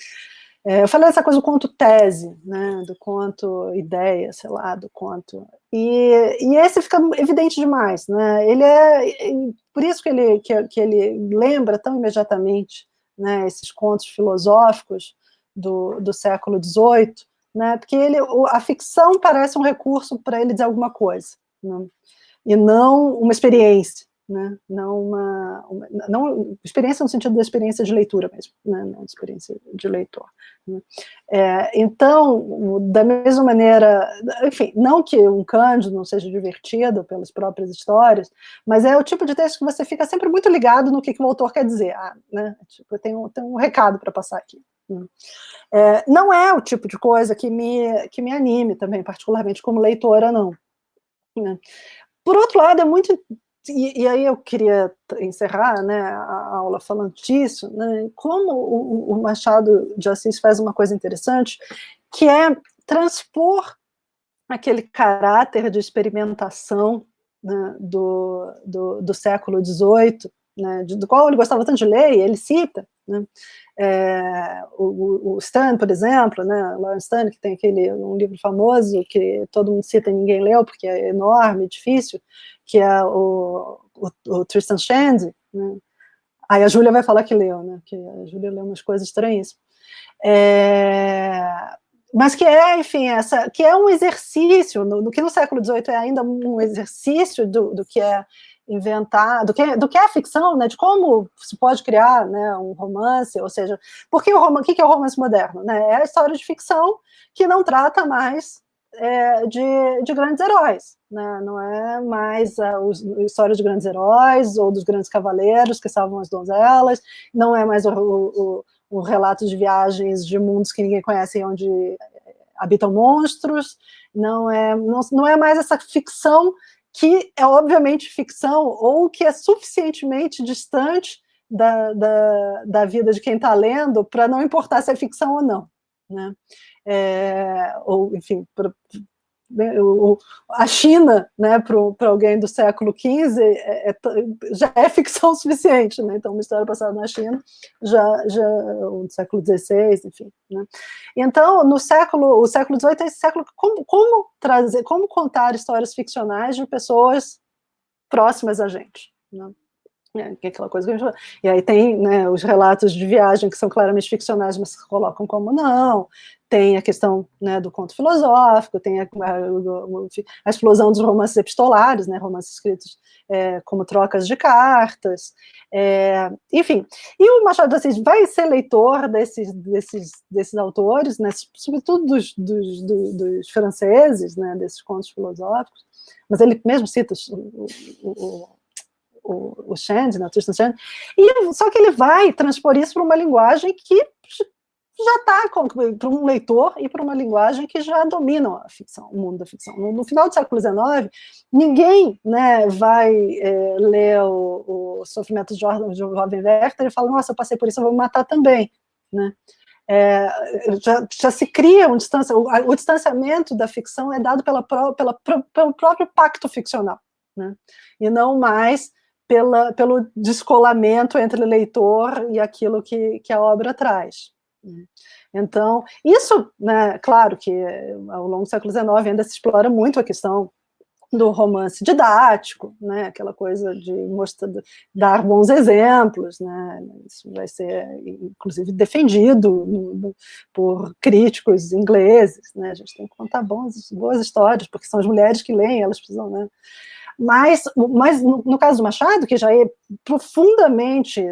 Eu falei essa coisa do conto tese, né, do conto ideia, sei lá, do conto... E esse fica evidente demais, né? Por isso que ele lembra tão imediatamente, né, esses contos filosóficos do século XVIII, né, porque a ficção parece um recurso para ele dizer alguma coisa, né, e não uma experiência, né, não experiência no sentido da experiência de leitura mesmo, né, não experiência de leitor, né. Então, da mesma maneira, enfim, não que um Cândido não seja divertido pelas próprias histórias, mas é o tipo de texto que você fica sempre muito ligado no que o autor quer dizer, né, tipo, tem um recado para passar aqui. Não é o tipo de coisa que me anime também, particularmente como leitora, não. Né? Por outro lado, é muito... E aí eu queria encerrar, né, a aula falando disso, né, como o Machado de Assis faz uma coisa interessante, que é transpor aquele caráter de experimentação, né, do século XVIII, né, do qual ele gostava tanto de ler, e ele cita, né, o Sterne, por exemplo, né, Lawrence Sterne, que tem um livro famoso que todo mundo cita e ninguém leu, porque é enorme, difícil, que é o Tristram Shandy, né? Aí a Júlia vai falar que leu, né, que a Júlia leu umas coisas estranhas. Mas que enfim, que é um exercício, que no século XVIII é ainda um exercício do que é inventar, do que é a ficção, né, de como se pode criar, né, um romance, ou seja, porque o que é o romance moderno? Né? É a história de ficção que não trata mais de grandes heróis, né? Não é mais a história de grandes heróis ou dos grandes cavaleiros que salvam as donzelas, não é mais o relato de viagens de mundos que ninguém conhece onde habitam monstros, não é mais essa ficção que é obviamente ficção ou que é suficientemente distante da vida de quem está lendo para não importar se é ficção ou não, né? Ou, enfim, a China, né, para alguém do século XV já é ficção suficiente, né? Então uma história passada na China ou do século XVI, enfim, né? Então o século XVIII é esse século como contar histórias ficcionais de pessoas próximas a gente, né? Aquela coisa que a gente fala. E aí tem, né, os relatos de viagem que são claramente ficcionais, mas se colocam como não, tem a questão, né, do conto filosófico, tem a explosão dos romances epistolares, né, romances escritos como trocas de cartas, enfim, e o Machado de Assis vai ser leitor desses autores, né, sobretudo dos franceses, né, desses contos filosóficos, mas ele mesmo cita o Shandy, né, o Tristram Shandy, só que ele vai transpor isso para uma linguagem que já está para um leitor e para uma linguagem que já domina a ficção, o mundo da ficção. No final do século XIX, ninguém, né, vai ler o Sofrimento de Jovem Werther e fala, nossa, eu passei por isso, eu vou me matar também, né? Já se cria o distanciamento da ficção é dado pelo próprio pacto ficcional, né? E não mais pelo descolamento entre o leitor e aquilo que a obra traz. Então, isso, né, claro que ao longo do século XIX ainda se explora muito a questão do romance didático, né, aquela coisa de dar bons exemplos, né, isso vai ser, inclusive, defendido por críticos ingleses, né, a gente tem que contar boas histórias, porque são as mulheres que leem, elas precisam, né. Mas no caso do Machado, que já é profundamente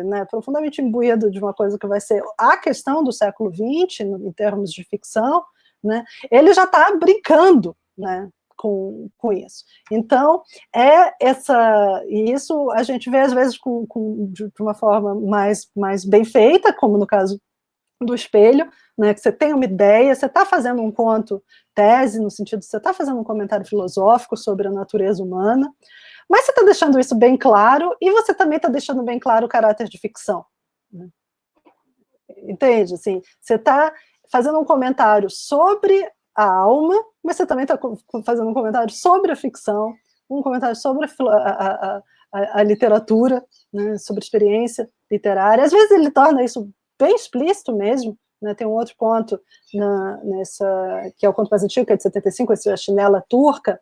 imbuído de uma coisa que vai ser a questão do século XX, em termos de ficção, né, ele já está brincando, né, com isso. Então, e isso a gente vê às vezes de uma forma mais bem feita, como no caso do espelho, né, que você tem uma ideia, você está fazendo um conto tese, no sentido de você está fazendo um comentário filosófico sobre a natureza humana, mas você está deixando isso bem claro, e você também está deixando bem claro o caráter de ficção. Né? Entende? Assim, você está fazendo um comentário sobre a alma, mas você também está fazendo um comentário sobre a ficção, um comentário sobre a literatura, né, sobre a experiência literária. Às vezes ele torna isso bem explícito mesmo, né? Tem um outro conto que é o conto mais antigo, que é de 75, esse A Chinela Turca,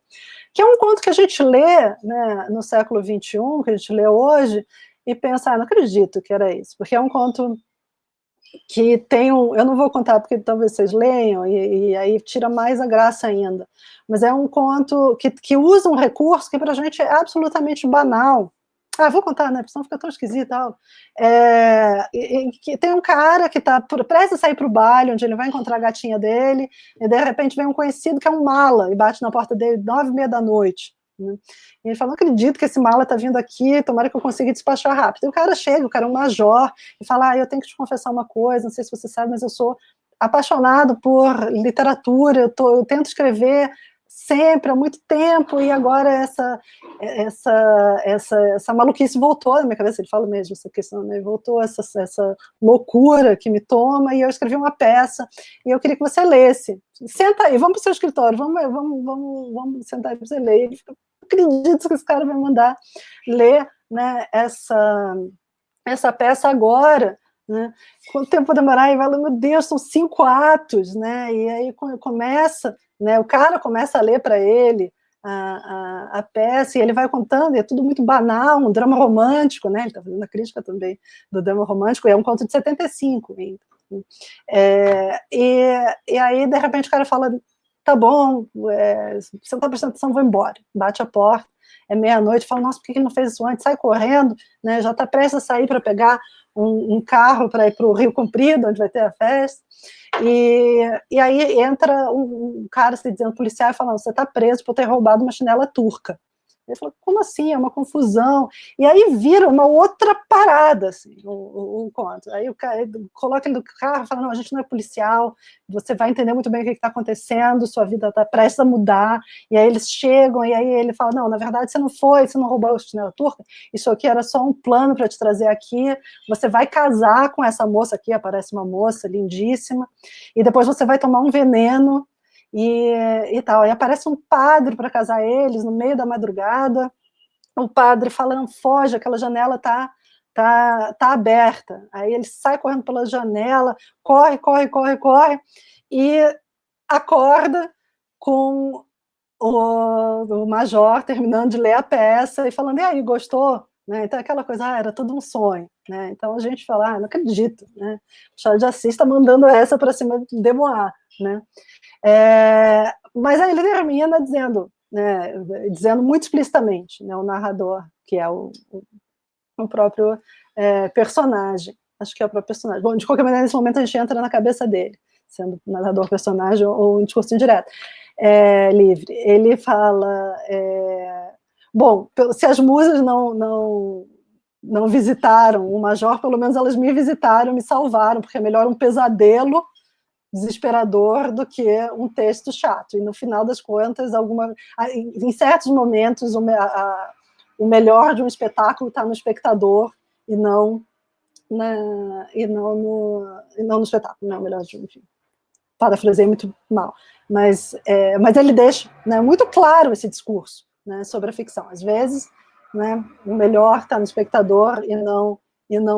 que é um conto que a gente lê, né, no século XXI, que a gente lê hoje, e pensa, não acredito que era isso, porque é um conto que tem eu não vou contar porque talvez vocês leiam, e aí tira mais a graça ainda, mas é um conto que usa um recurso que para a gente é absolutamente banal. Vou contar, né, porque senão fica tão esquisito e tal. Que tem um cara que está prestes a sair para o baile, onde ele vai encontrar a gatinha dele, e de repente vem um conhecido que é um mala, e bate na porta dele 9h30 da noite. Né? E ele fala, não acredito que esse mala está vindo aqui, tomara que eu consiga despachar rápido. E o cara chega, o cara é um major, e fala, eu tenho que te confessar uma coisa, não sei se você sabe, mas eu sou apaixonado por literatura, eu tento escrever sempre, há muito tempo, e agora essa maluquice voltou na minha cabeça, ele fala mesmo essa questão, né? Voltou essa loucura que me toma, e eu escrevi uma peça, e eu queria que você lesse. Senta aí, vamos para o seu escritório, vamos sentar aí para você ler. Ele fica, não acredito que esse cara vai mandar ler, né, essa peça agora, né? Quanto tempo vai demorar? E vai, meu Deus, são 5 atos, né? E aí começa, né, o cara começa a ler para ele a peça, e ele vai contando, e é tudo muito banal, um drama romântico, né? Ele está fazendo a crítica também do drama romântico, e é um conto de 75 ainda. E aí, de repente, o cara fala, tá bom, você não está prestando atenção, vou embora. Bate a porta, é meia-noite, fala, nossa, por que ele não fez isso antes? Sai correndo, né, já está prestes a sair para pegar um carro para ir para o Rio Comprido, onde vai ter a festa, e aí entra um cara se dizendo policial e falando, você está preso por ter roubado uma chinela turca. Ele falou, como assim? É uma confusão. E aí vira uma outra parada, assim, o conto. Aí o cara coloca ele no carro e fala, não, a gente não é policial, você vai entender muito bem o que está acontecendo, sua vida está prestes a mudar. E aí eles chegam, e aí ele fala, não, na verdade você não roubou a chinela turca, isso aqui era só um plano para te trazer aqui, você vai casar com essa moça aqui, aparece uma moça lindíssima, e depois você vai tomar um veneno, e tal, aí aparece um padre para casar eles no meio da madrugada, o padre falando, foge, aquela janela tá aberta, aí ele sai correndo pela janela, corre, e acorda com o major terminando de ler a peça e falando, e aí, gostou? Né? Então aquela coisa, era tudo um sonho, né? Então a gente fala, não acredito, né? O Machado de Assis está mandando essa para cima de Demois, né? Mas aí ele termina dizendo, né, dizendo muito explicitamente, né, o narrador, que é o próprio personagem, acho que é o próprio personagem. Bom, de qualquer maneira, nesse momento a gente entra na cabeça dele, sendo narrador, personagem ou em discurso indireto, livre. Ele fala, bom, se as musas não visitaram o major, pelo menos elas me visitaram, me salvaram, porque é melhor um pesadelo desesperador do que um texto chato. E no final das contas, em certos momentos, o melhor de um espetáculo está no espectador e não no espetáculo, não, melhor de um, enfim. Parafrasei muito mal, mas ele deixa, né, muito claro esse discurso, né, sobre a ficção. Às vezes, né, o melhor está no espectador e não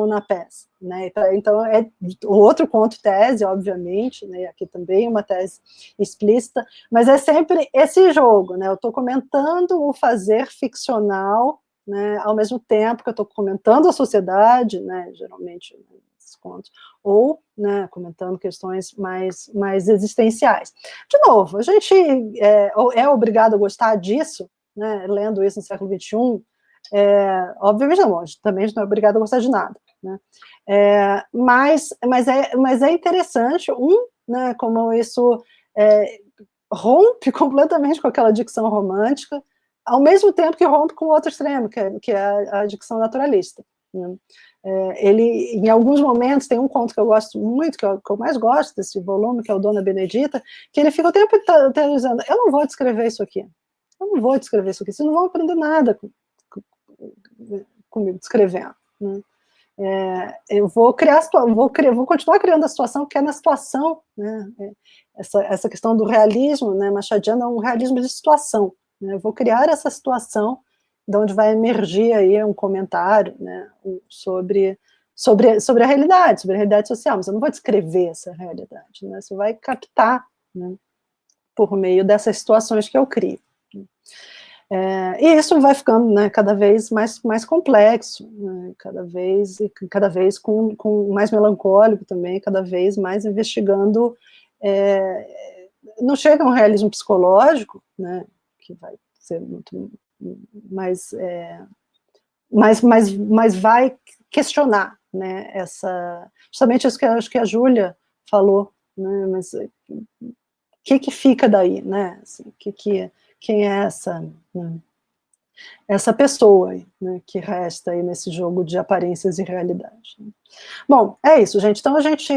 na peça, né? Então é o outro conto tese, obviamente, né? Aqui também uma tese explícita, mas é sempre esse jogo, né? Eu estou comentando o fazer ficcional, né? Ao mesmo tempo que eu estou comentando a sociedade, né? Geralmente nesses contos, ou, né? Comentando questões mais existenciais. De novo, a gente é obrigado a gostar disso, né? Lendo isso no século XXI. Obviamente não, também não é obrigado a gostar de nada, né? Mas é interessante, né, como isso rompe completamente com aquela dicção romântica, ao mesmo tempo que rompe com o outro extremo, que é a dicção naturalista, né? Ele, em alguns momentos, tem um conto que eu gosto muito, que eu mais gosto desse volume, que é o Dona Benedita, que ele fica o tempo inteiro dizendo, eu não vou descrever isso aqui, vocês não vão aprender nada comigo descrevendo, né? Eu vou continuar criando a situação, que é na situação, né? Essa questão do realismo, né, machadiano, é um realismo de situação, né? Eu vou criar essa situação de onde vai emergir aí um comentário, né, sobre a realidade social, mas eu não vou descrever essa realidade, né? Você vai captar, né, por meio dessas situações que eu crio. E isso vai ficando, né, cada vez mais complexo, né, cada vez com mais melancólico também, cada vez mais investigando, não chega a um realismo psicológico, né, que vai ser muito mais, mas vai questionar, né, justamente isso que acho que a Júlia falou, né, mas o que fica daí, né, assim, quem é essa pessoa aí, né, que resta aí nesse jogo de aparências e realidade. Bom, é isso, gente. Então a gente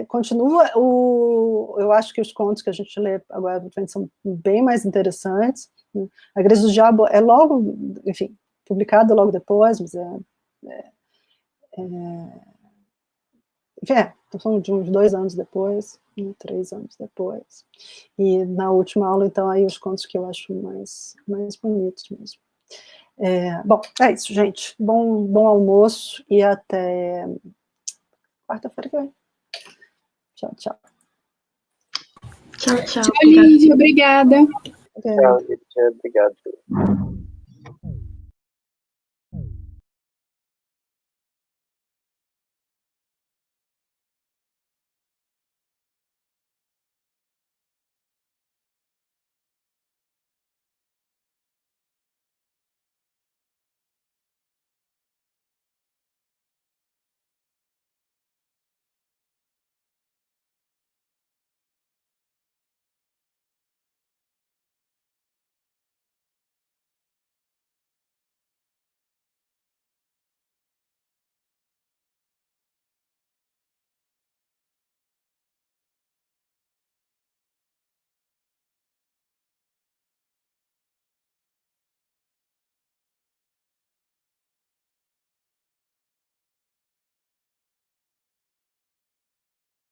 continua. Eu acho que os contos que a gente lê agora são bem mais interessantes. Né? A Igreja do Diabo é logo, enfim, publicado logo depois, mas estou falando de uns 2 anos depois, 3 anos depois. E na última aula, então, aí os contos que eu acho mais bonitos mesmo. Bom, é isso, gente. Bom almoço e até quarta-feira que vem. Tchau, tchau. Tchau, tchau. Tchau, Lídia. Obrigada. Tchau, Lídia. Obrigado.